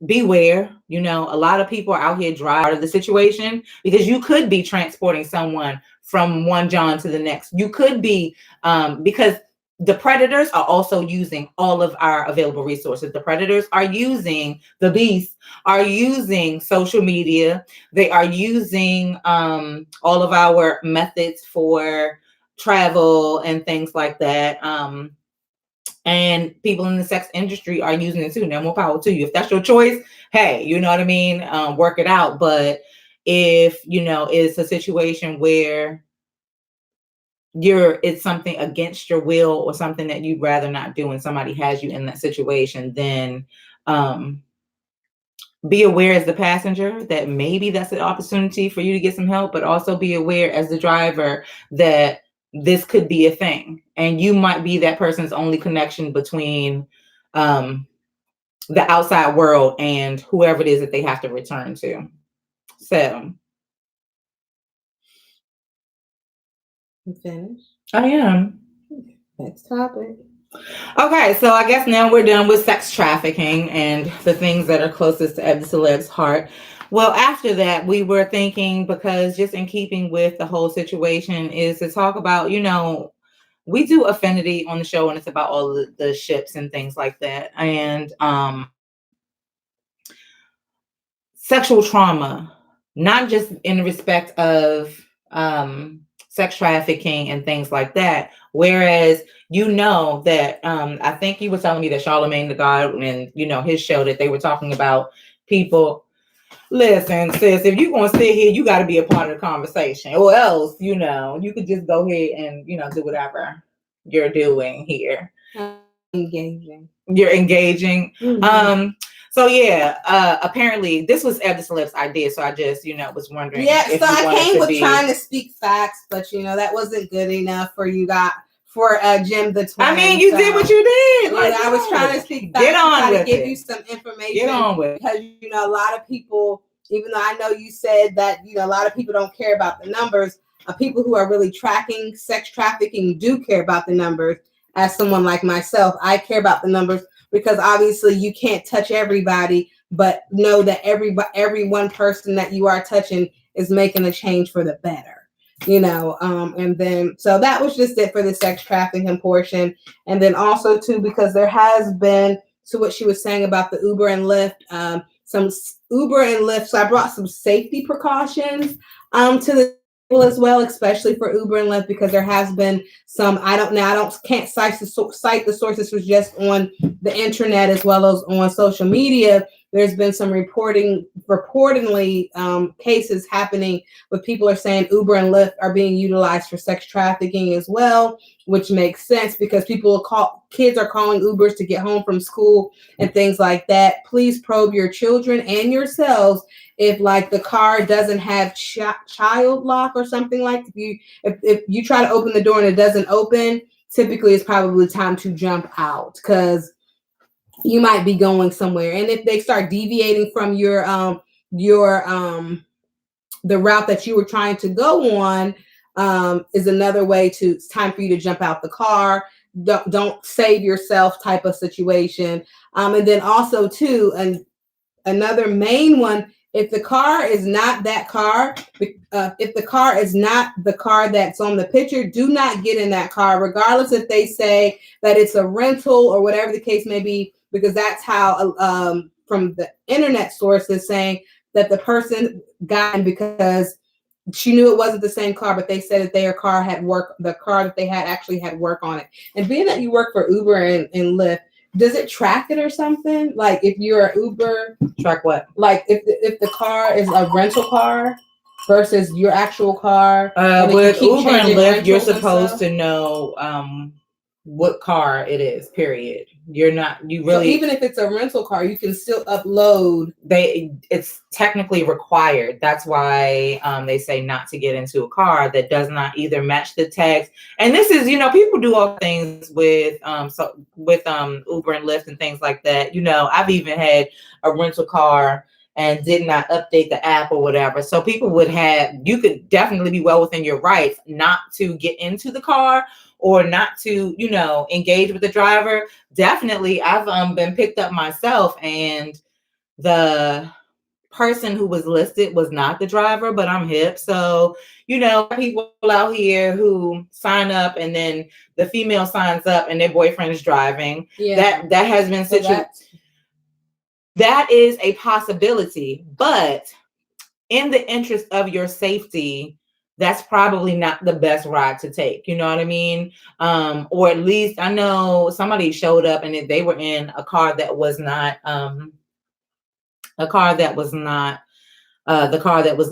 beware. A lot of people are out here dry out of the situation, because you could be transporting someone from one John to the next. You could be, because the predators are also using all of our available resources. The predators are using, the beasts are using social media. They are using all of our methods for travel and things like that. And people in the sex industry are using it too. Now, more power to you. If that's your choice, hey, you know what I mean? Work it out. But if, it's a situation where it's something against your will, or something that you'd rather not do, and somebody has you in that situation, then be aware as the passenger that maybe that's an opportunity for you to get some help, but also be aware as the driver that this could be a thing, and you might be that person's only connection between the outside world and whoever it is that they have to return to. So, you finished? I am. Next topic. Okay, so I guess now we're done with sex trafficking and the things that are closest to Eb Deceleb's heart. Well, after that, we were thinking, because just in keeping with the whole situation, is to talk about, we do affinity on the show, and it's about all the ships and things like that. And sexual trauma, not just in respect of sex trafficking and things like that. Whereas, that I think you were telling me that Charlemagne the God, and his show, that they were talking about people. Listen, sis, if you're gonna sit here, you got to be a part of the conversation, or else, you could just go ahead and do whatever you're doing here. Engaging. You're engaging. Mm-hmm. So yeah, apparently this was Eb Deceleb's idea. So I just, was wondering. Yeah, so I came with trying to speak facts, but that wasn't good enough for you guys. For GemDTwin. I mean, you did what you did. Like, I was trying to speak facts. Get on with to give you some information. Get on with because a lot of people, even though I know you said that a lot of people don't care about the numbers, people who are really tracking sex trafficking do care about the numbers. As someone like myself, I care about the numbers, because obviously you can't touch everybody, but know that every one person that you are touching is making a change for the better. And then, so that was just it for the sex trafficking portion. And then also too, because there has been, to what she was saying about the Uber and Lyft, some Uber and Lyft. So I brought some safety precautions to the table as well, especially for Uber and Lyft, because there has been some, can't cite the sources, was just on the internet as well as on social media. There's been some reportedly cases happening where people are saying Uber and Lyft are being utilized for sex trafficking as well, which makes sense, because kids are calling Ubers to get home from school and things like that. Please probe your children and yourselves if the car doesn't have child lock or something like that. If you try to open the door and it doesn't open, typically it's probably time to jump out, because you might be going somewhere. And if they start deviating from the route that you were trying to go on, is another way it's time for you to jump out the car. Don't save yourself type of situation. And then also too, another main one, if the car is not that car, if the car is not the car that's on the picture, do not get in that car, regardless if they say that it's a rental or whatever the case may be, because that's how, from the internet sources saying that the person got in because she knew it wasn't the same car, but they said that their car had work. The car that they had actually had work on it. And being that you work for Uber and Lyft, does it track it or something? Like if you're an Uber, track what? Like if the car is a rental car versus your actual car. With Uber and Lyft, you're supposed to know what car it is. Period. You're not. You really. So even if it's a rental car, you can still upload. It's technically required. That's why they say not to get into a car that does not either match the text. And this is, people do all things with Uber and Lyft and things like that. I've even had a rental car and did not update the app or whatever. So you could definitely be well within your rights not to get into the car or not to, engage with the driver. Definitely, I've been picked up myself, and the person who was listed was not the driver, but I'm hip. So, people out here who sign up and then the female signs up and their boyfriend is driving. Yeah. That has been that is a possibility, but in the interest of your safety, that's probably not the best ride to take. You know what I mean? Or at least I know somebody showed up and they were in a car that was not the car that was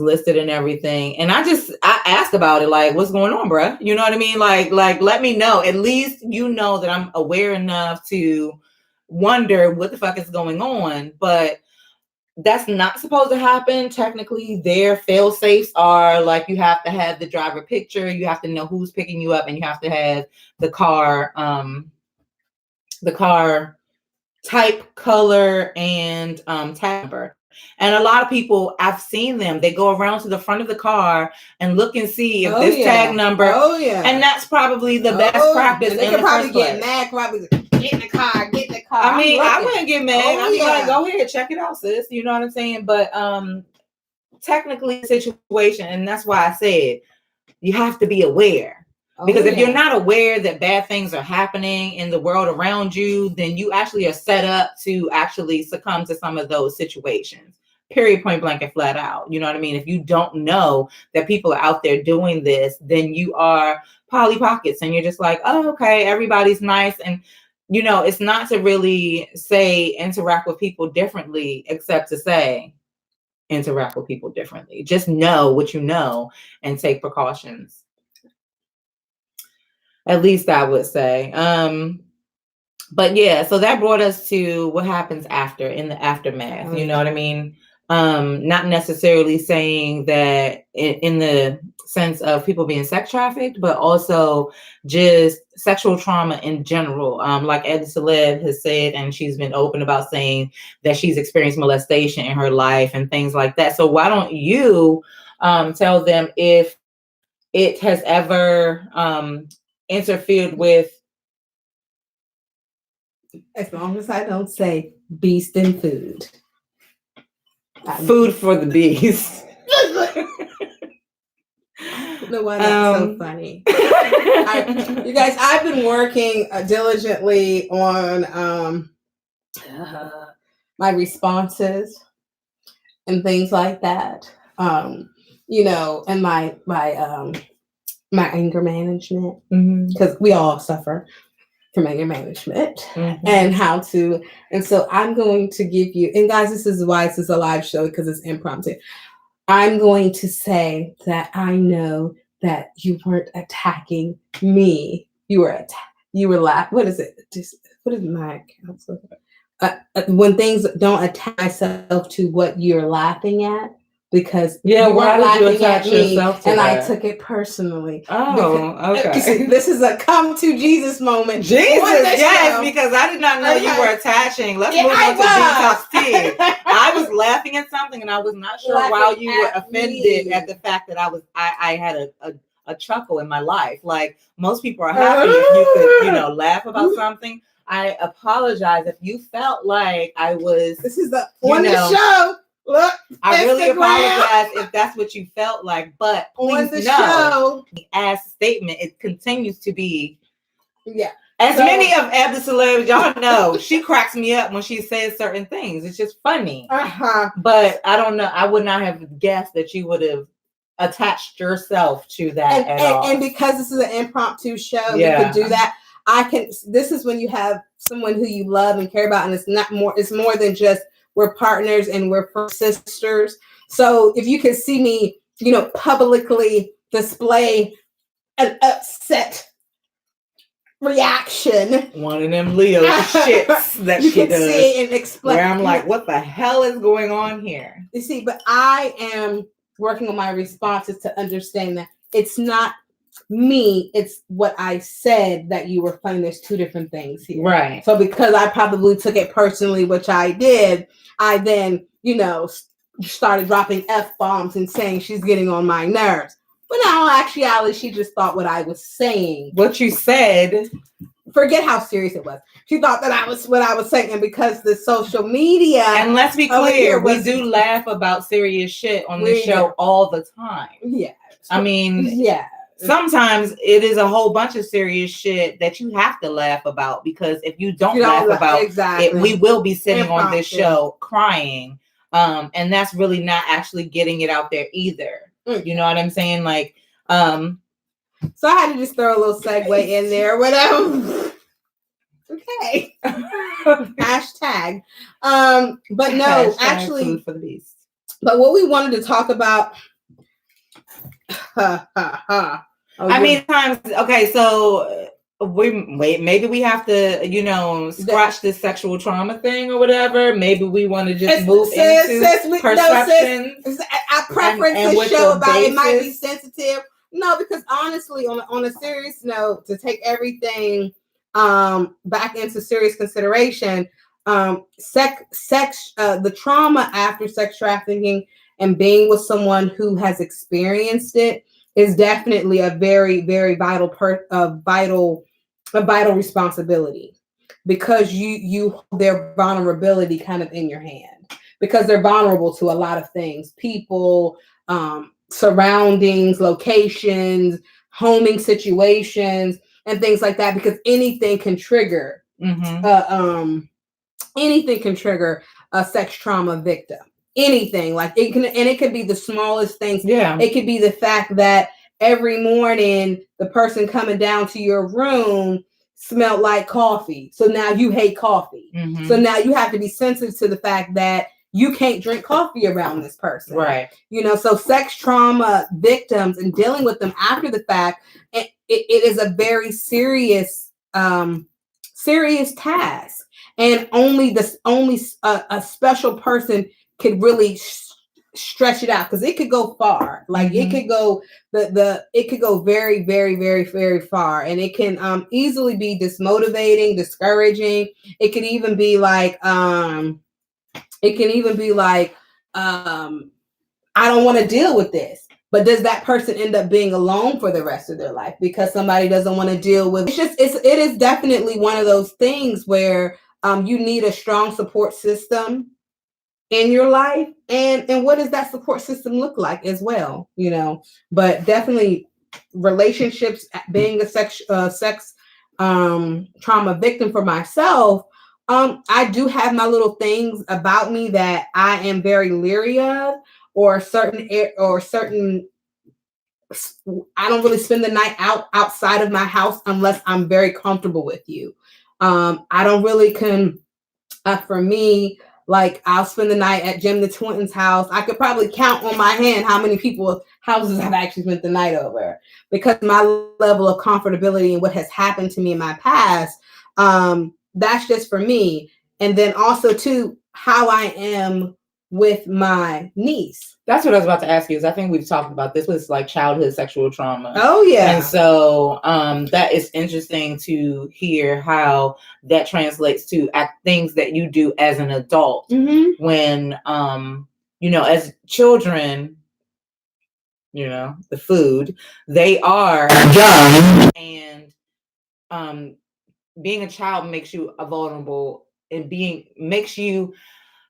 listed and everything. And I asked about it, like, what's going on, bruh? You know what I mean? Like, let me know. At least that I'm aware enough to wonder what the fuck is going on. But that's not supposed to happen. Technically, their fail safes are like you have to have the driver picture, you have to know who's picking you up, and you have to have the car type, color, and tag number. And a lot of people, I've seen them, they go around to the front of the car and look and see if tag number. Oh yeah. And that's probably the best practice. And they could probably get mad, probably get in the car. I mean, I wouldn't get mad. I'd be like, go ahead, check it out, sis. You know what I'm saying? But technically situation, and that's why I said you have to be aware. Because if you're not aware that bad things are happening in the world around you, then you actually are set up to actually succumb to some of those situations. Period, point blank, and flat out. You know what I mean? If you don't know that people are out there doing this, then you are Polly Pockets, and you're just like, oh, okay, everybody's nice. And it's not to really say interact with people differently, except to say interact with people differently. Just know what you know and take precautions. At least I would say. But yeah, so that brought us to what happens after, in the aftermath. Mm-hmm. You know what I mean? Not necessarily saying that in the sense of people being sex trafficked, but also just sexual trauma in general. Like Eb Deceleb has said, and she's been open about saying that she's experienced molestation in her life and things like that. So why don't you tell them if it has ever interfered with, as long as I don't say beast and food. Food for the beast. I don't know why that's so funny. You guys, I've been working diligently on my responses and things like that. And my anger management, because we all suffer from anger management, and so I'm going to give you, and guys, this is why this is a live show, because it's impromptu. I'm going to say that I know that you weren't attacking me. You were laughing. What is it? What is my counsel? When things don't attach myself to what you're laughing at, because you weren't laughing at me, and I took it personally. Oh, okay. This is a come to Jesus moment. Jesus, yes, because I did not know you were attaching. Let's move on to DetoxTEA. I was laughing at something, and I was not sure why you were offended at the fact that I had a chuckle in my life. Like, most people are happy if you could, laugh about something. I apologize if you felt like I was. This is the show. Look, I really apologize if that's what you felt like, but please know, as a statement, it continues to be. Yeah. As many of Eb Deceleb, y'all know, she cracks me up when she says certain things. It's just funny. But I don't know. I would not have guessed that you would have attached yourself to that at all. And because this is an impromptu show, we can do that. This is when you have someone who you love and care about, and it's more than just we're partners and we're sisters. So if you can see me, publicly display an upset reaction, one of them Leo shits that you she can does, see and explain. Where I'm like, what the hell is going on here? You see, but I am working on my responses to understand that it's not me, it's what I said that you were playing. There's two different things here. Right. So because I probably took it personally, which I did, I then, started dropping F-bombs and saying she's getting on my nerves. But now, actually, she just thought what I was saying. What you said. Forget how serious it was. She thought that I was what I was saying, and because the social media. And let's be clear, we do laugh about serious shit on this show all the time. Yeah. I mean, yeah. Sometimes it is a whole bunch of serious shit that you have to laugh about, because if you don't laugh about it, we will be sitting on this show crying. And that's really not actually getting it out there either. You know what I'm saying? Like, so I had to just throw a little segue in there, whatever. Okay. Hashtag. But no, hashtag actually, food for the beast. But what we wanted to talk about. I mean, times. Okay, so maybe we have to, scratch this sexual trauma thing or whatever. Maybe we want to just move into perceptions. Our preference to show about it might be sensitive. No, because honestly, on a serious note, to take everything back into serious consideration, the trauma after sex trafficking and being with someone who has experienced it is definitely a very, very vital responsibility, because you hold their vulnerability kind of in your hand, because they're vulnerable to a lot of things, people, surroundings, locations, homing situations, and things like that, because anything can trigger anything can trigger a sex trauma victim. Anything, like it can, and it could be the smallest things. Yeah, it could be the fact that every morning the person coming down to your room smelled like coffee, so now you hate coffee. So now you have to be sensitive to the fact that you can't drink coffee around this person, right? So sex trauma victims and dealing with them after the fact, it is a very serious task, and only a special person could really stretch it out, because it could go far. Like it could go it could go very, very, very, very far, and it can easily be dismotivating, discouraging. It could even be like I don't want to deal with this. But does that person end up being alone for the rest of their life because somebody doesn't want to deal with it? It is definitely one of those things where you need a strong support system in your life, and what does that support system look like as well? But definitely relationships, being a sex trauma victim for myself, I do have my little things about me that I am very leery of, or certain I don't really spend the night outside of my house unless I'm very comfortable with you. I don't really for me, like I'll spend the night at GemDTwin's house. I could probably count on my hand how many people's houses I've actually spent the night over, because my level of comfortability and what has happened to me in my past, that's just for me. And then also too, how I am with my niece. That's what I was about to ask you, because I think we've talked about this with like childhood sexual trauma. Oh yeah. And so that is interesting to hear how that translates to things that you do as an adult, when as children, the food, they are young, and being a child makes you vulnerable, and makes you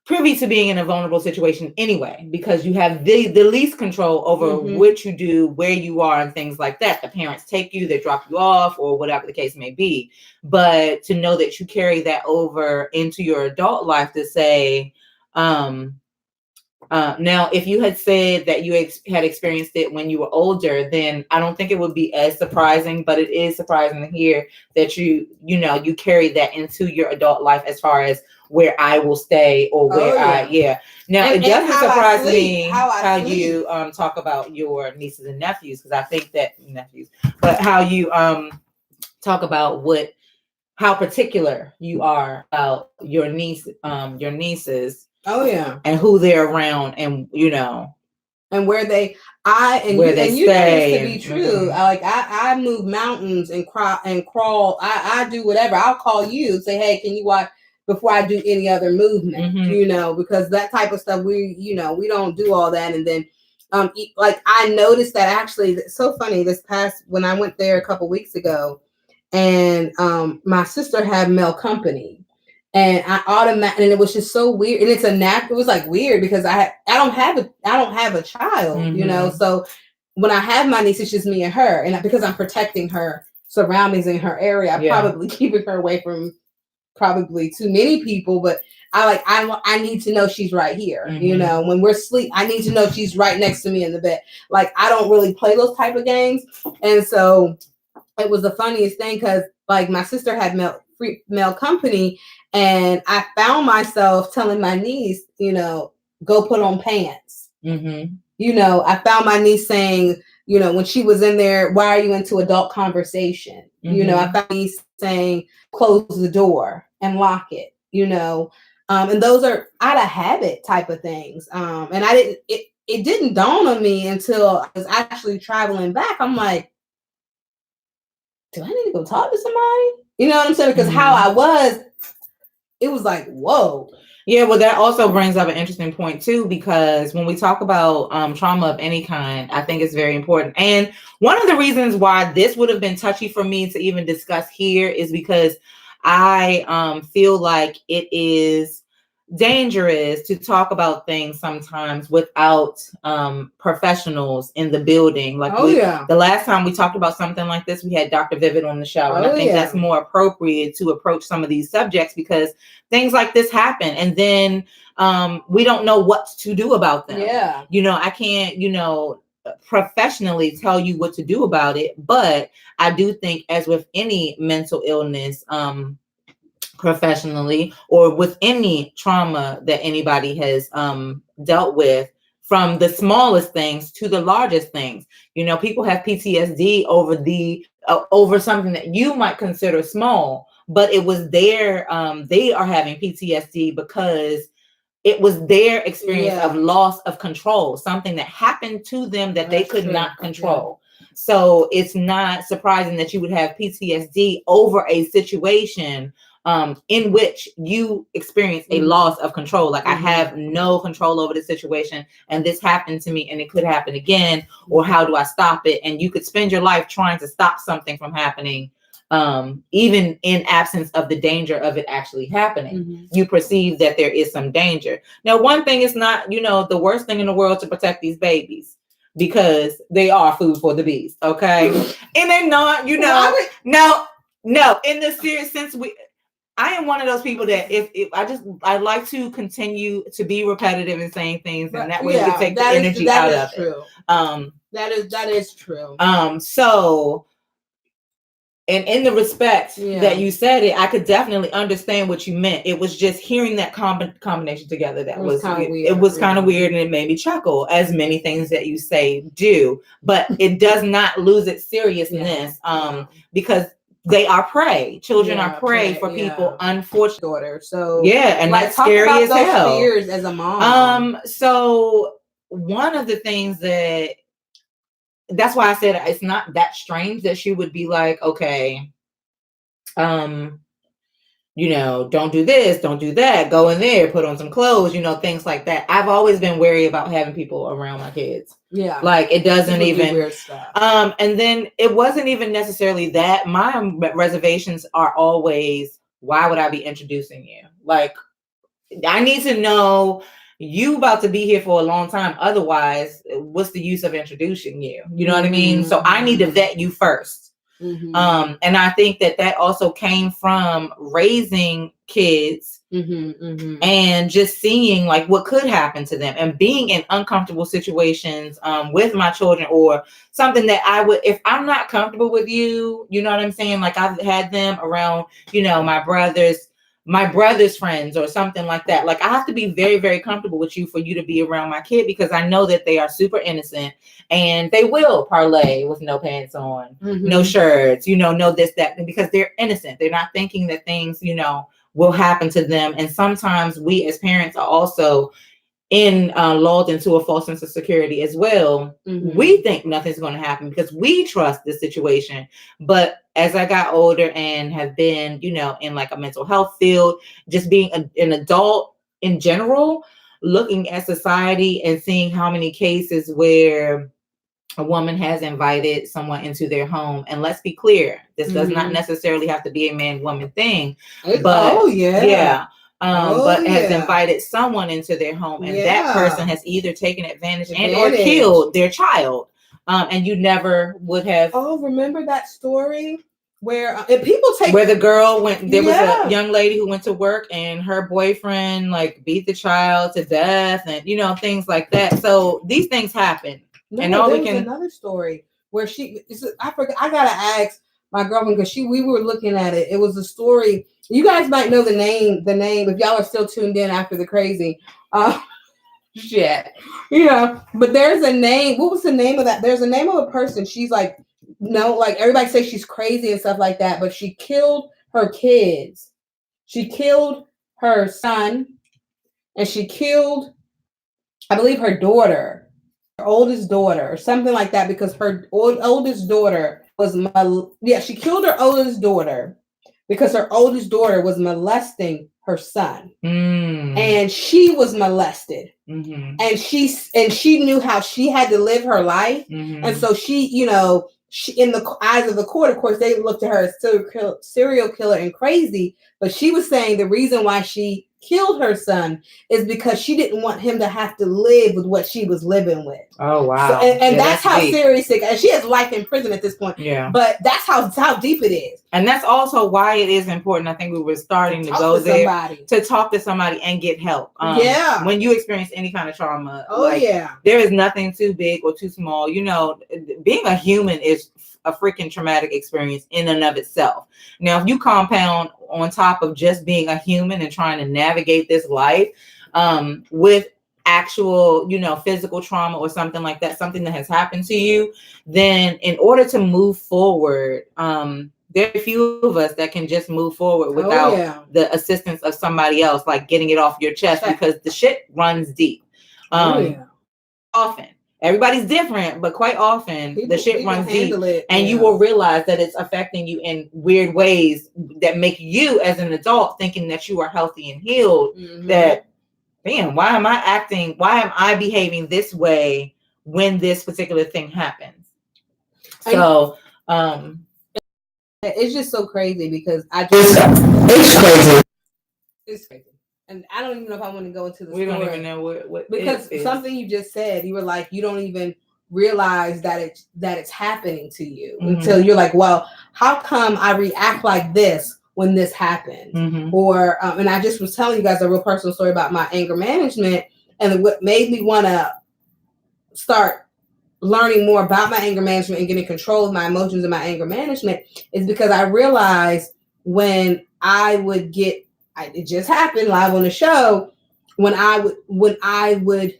privy to being in a vulnerable situation anyway, because you have the least control over what you do, where you are, and things like that. The parents take you, they drop you off, or whatever the case may be. But to know that you carry that over into your adult life, to say, Now, if you had said that you had experienced it when you were older, then I don't think it would be as surprising, but it is surprising to hear that you carry that into your adult life as far as where I will stay or where Now, it doesn't surprise me how you talk about your nieces and nephews, because I think that but how you talk about how particular you are about your nieces. Oh yeah. And who they're around, and and where they stay. Know this to be true. Like I move mountains and crawl. I do whatever. I'll call you and say, hey, can you watch before I do any other movement? Because that type of stuff we don't do all that. And then like I noticed that actually, it's so funny, when I went there a couple weeks ago, and my sister had male company. And and it was just so weird. And it was like weird because I don't have a child, So when I have my niece, it's just me and her. And because I'm protecting her surroundings in her area, I'm probably keeping her away from probably too many people. But I need to know she's right here. When we're asleep, I need to know she's right next to me in the bed. Like, I don't really play those type of games. And so it was the funniest thing because like my sister had male company. And I found myself telling my niece, go put on pants. I found my niece saying, when she was in there, why are you into adult conversation? I found my niece saying, close the door and lock it, and those are out of habit type of things. And it didn't dawn on me until I was actually traveling back. I'm like, do I need to go talk to somebody? You know what I'm saying? Because how I was, it was like, whoa. Yeah, well, that also brings up an interesting point too, because when we talk about trauma of any kind, I think it's very important. And one of the reasons why this would have been touchy for me to even discuss here is because I feel like it is dangerous to talk about things sometimes without professionals in the building. Like the last time we talked about something like this, we had Dr. Vivid on the show. And I think that's more appropriate to approach some of these subjects because things like this happen. And then we don't know what to do about them. I can't, professionally tell you what to do about it. But I do think, as with any mental illness, professionally, or with any trauma that anybody has dealt with, from the smallest things to the largest things, people have PTSD over something that you might consider small, but it was they are having PTSD because it was their experience of loss of control, something that happened to them that they could not control. So it's not surprising that you would have PTSD over a situation in which you experience a loss of control. Like, I have no control over the situation, and this happened to me, and it could happen again, or how do I stop it? And you could spend your life trying to stop something from happening, even in absence of the danger of it actually happening. You perceive that there is some danger. Now, one thing is not, the worst thing in the world to protect these babies, because they are food for the beast, okay? And they're not, no, in the serious sense, I am one of those people that if I like to continue to be repetitive in saying things, and that way we can take the energy out of it. That is true. So, and in the respect that you said it, I could definitely understand what you meant. It was just hearing that combination together that was kind of weird. It was kind of weird, and it made me chuckle, as many things that you say do. But it does not lose its seriousness, because they are prey. Children are prey for people, unfortunately. So and that's scary as hell. Fears as a mom. So one of the things that's why I said it's not that strange that she would be like, okay, don't do this, don't do that, go in there, put on some clothes, things like that. I've always been wary about having people around my kids. Like, it doesn't even weird stuff. And then it wasn't even necessarily that. My reservations are always, why would I be introducing you? Like, I need to know you about to be here for a long time. Otherwise, what's the use of introducing you? You know what I mean? So I need to vet you first. And I think that also came from raising kids and just seeing like what could happen to them and being in uncomfortable situations with my children, or something that I would, if I'm not comfortable with you, you know what I'm saying? Like I've had them around, you know, my brother's friends or something like that. Like I have to be very, very comfortable with you for you to be around my kid, because I know that they are super innocent and they will parlay with no pants on, no shirts, you know, no this, that, because they're innocent. They're not thinking that things, you know, will happen to them. And sometimes we as parents are also lulled into a false sense of security as well. We think nothing's going to happen because we trust the situation. But as I got older and have been, you know, in like a mental health field, just being an adult in general, looking at society and seeing how many cases where a woman has invited someone into their home. And let's be clear, this does not necessarily have to be a man-woman thing. But has invited someone into their home, and that person has either taken advantage and or killed their child. And you never would have. Oh, remember that story where people take where the girl went, there was a young lady who went to work and her boyfriend like beat the child to death, and you know, things like that. So these things happen. No, and all there was another story where I forgot. I gotta ask my girlfriend because we were looking at it. It was a story. You guys might know the name if y'all are still tuned in after the crazy. Shit, you know. But there's a name. What was the name of that? There's a name of a person. She's like, no, like everybody says she's crazy and stuff like that. But she killed her kids. She killed her son, and she killed, I believe, her daughter. Her oldest daughter or something like that, because her oldest daughter was she killed her oldest daughter because her oldest daughter was molesting her son, and she was molested, and she knew how she had to live her life, and so she, you know, she, in the eyes of the court, of course, they looked at her as serial killer and crazy, but she was saying the reason why she killed her son is because she didn't want him to have to live with what she was living with. Oh wow! So, and that's how serious it. And she has life in prison at this point. Yeah, but that's how deep it is. And that's also why it is important. I think we were starting to go there to talk to somebody and get help. When you experience any kind of trauma, there is nothing too big or too small. You know, being a human is a freaking traumatic experience in and of itself. Now, if you compound on top of just being a human and trying to navigate this life with actual, you know, physical trauma or something like that, something that has happened to you, then in order to move forward, there are a few of us that can just move forward without the assistance of somebody else, like getting it off your chest, because the shit runs deep. Often. Everybody's different, but quite often the shit runs deep, and you will realize that it's affecting you in weird ways that make you as an adult thinking that you are healthy and healed. That, man, why am I behaving this way when this particular thing happens? So, it's just so crazy because it's crazy. It's crazy. And I don't even know if I want to go into the story. We don't even know what because something you just said, you were like, you don't even realize that it's happening to you until you're like, well, how come I react like this when this happened? Or and I just was telling you guys a real personal story about my anger management, and what made me want to start learning more about my anger management and getting control of my emotions and my anger management is because I realized when I would get, it just happened live on the show, when I would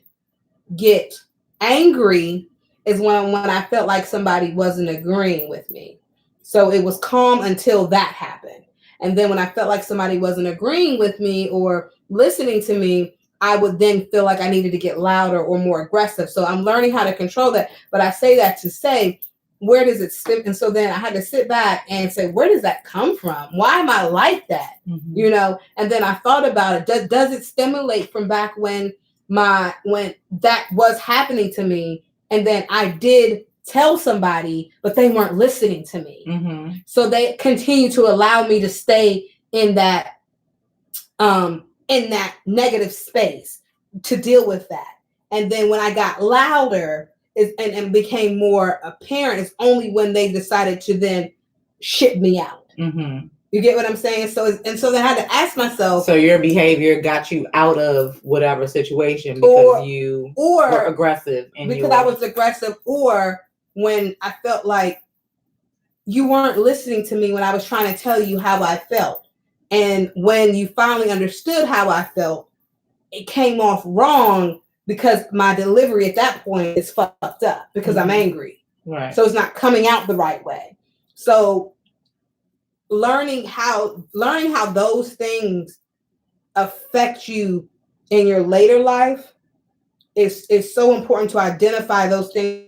get angry is when I felt like somebody wasn't agreeing with me. So it was calm until that happened. And then when I felt like somebody wasn't agreeing with me or listening to me, I would then feel like I needed to get louder or more aggressive. So I'm learning how to control that. But I say that to say, where does it stem? And so then I had to sit back and say, where does that come from? Why am I like that? You know? And then I thought about it. Does it stimulate from back when that was happening to me? And then I did tell somebody, but they weren't listening to me. So they continue to allow me to stay in that negative space to deal with that. And then when I got louder and became more apparent, it's only when they decided to then ship me out. Mm-hmm. You get what I'm saying? So then I had to ask myself. So your behavior got you out of whatever situation because you were aggressive. I was aggressive, or when I felt like you weren't listening to me when I was trying to tell you how I felt. And when you finally understood how I felt, it came off wrong because my delivery at that point is fucked up because I'm angry. Right. So it's not coming out the right way. So learning how those things affect you in your later life is so important, to identify those things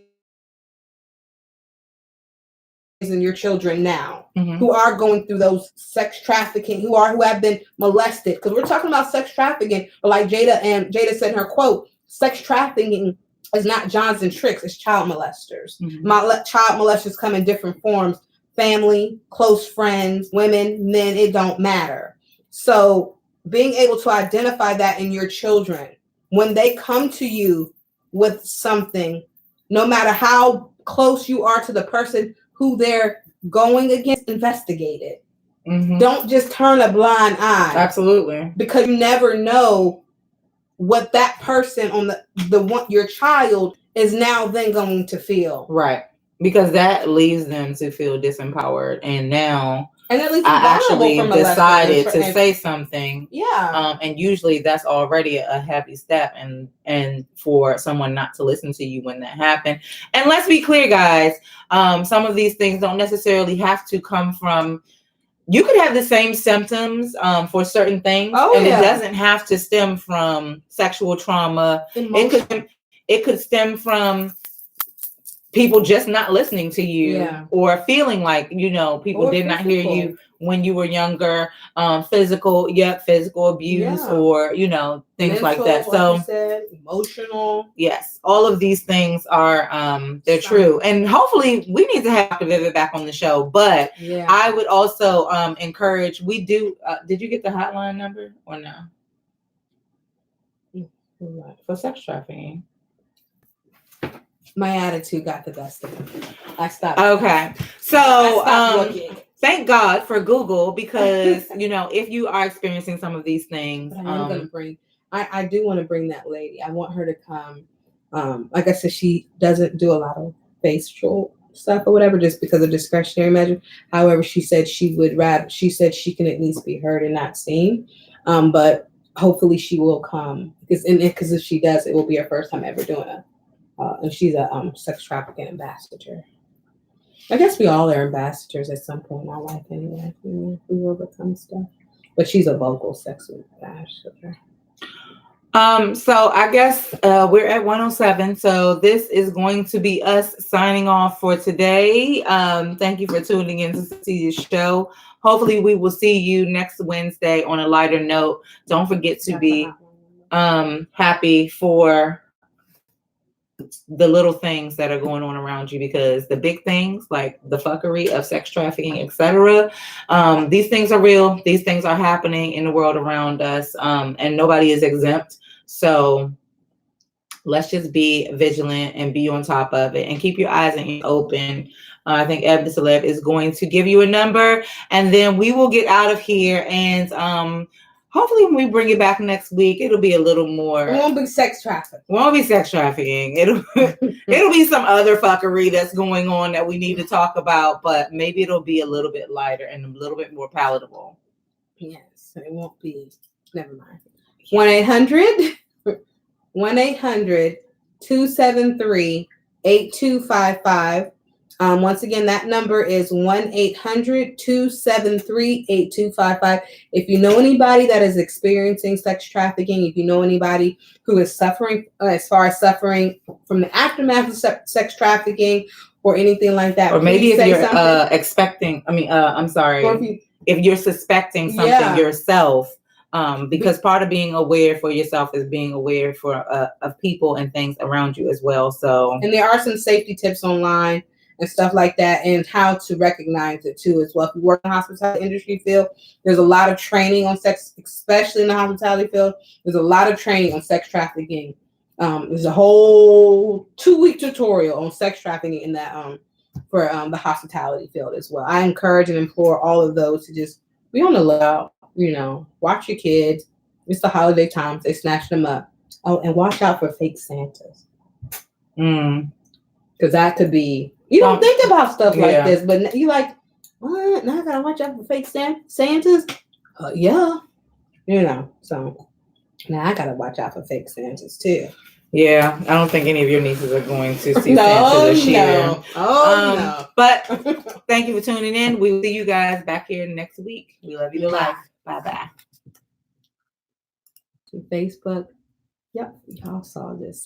in your children now, who are going through those sex trafficking, who have been molested. Because we're talking about sex trafficking, but like Jada said in her quote, sex trafficking is not Johns and tricks, it's child molesters. Child molesters come in different forms: family, close friends, women, men, it don't matter. So being able to identify that in your children, when they come to you with something, no matter how close you are to the person who they're going against, investigate it. Don't just turn a blind eye. Absolutely. Because you never know what that person on the one, your child, is now then going to feel. Right. Because that leaves them to feel disempowered. And now at least I actually decided to say something. Yeah. And usually that's already a heavy step, and for someone not to listen to you when that happened. And let's be clear, guys, some of these things don't necessarily have to come from, you could have the same symptoms for certain things, it doesn't have to stem from sexual trauma. It could stem from people just not listening to you, or feeling like, people did not hear you when you were younger, physical abuse, or, things like that. So like you said, emotional. Yes, all of these things are, they're true. And hopefully we need to have Dr. Vivid back on the show, but I would also encourage, we do, did you get the hotline number or no? For sex trafficking? My attitude got the best of me. I stopped. Okay. So thank God for Google, because, if you are experiencing some of these things. But I am going to bring, I do want to bring that lady. I want her to come. Like I said, she doesn't do a lot of facial stuff or whatever, just because of discretionary measure. However, she said she she can at least be heard and not seen. But hopefully she will come, because if she does, it will be her first time ever doing it. And she's a sex trafficking ambassador. I guess we all are ambassadors at some point in our life anyway. We will become stuff. But she's a vocal sex ambassador. So I guess we're at 107. So this is going to be us signing off for today. Thank you for tuning in to SipsTea the Show. Hopefully we will see you next Wednesday on a lighter note. Don't forget to be happy for the little things that are going on around you, because the big things, like the fuckery of sex trafficking, etc., these things are real. These things are happening in the world around us, and nobody is exempt. So let's just be vigilant and be on top of it, and keep your eyes and ears open. I think Eb Deceleb is going to give you a number, and then we will get out of here. And hopefully when we bring it back next week, it'll be a little more. It won't be sex trafficking. It'll be some other fuckery that's going on that we need to talk about, but maybe it'll be a little bit lighter and a little bit more palatable. Yes, it won't be. Never mind. 1-800-273-8255. Once again, that number is 1-800-273-8255. If you know anybody that is experiencing sex trafficking, if you know anybody who is suffering, as far as suffering from the aftermath of sex trafficking or anything like that, or maybe if you're if you're suspecting something yourself, because part of being aware for yourself is being aware for of people and things around you as well. So, and there are some safety tips online and stuff like that, and how to recognize it too as well. If you work in the hospitality industry field, there's a lot of training on sex, especially in the hospitality field. There's a lot of training on sex trafficking. There's a whole 2-week tutorial on sex trafficking in that for the hospitality field as well. I encourage and implore all of those to just be on the lookout, watch your kids. It's the holiday times, they snatch them up. Oh, and watch out for fake Santas. Because that could be, you don't think about stuff like this, but you're like, what? Now I gotta watch out for fake Santas? Yeah. So now I gotta watch out for fake Santas too. Yeah, I don't think any of your nieces are going to see Santa this year. No. But thank you for tuning in. We will see you guys back here next week. We love you to life. Bye-bye. Facebook. Yep, y'all saw this.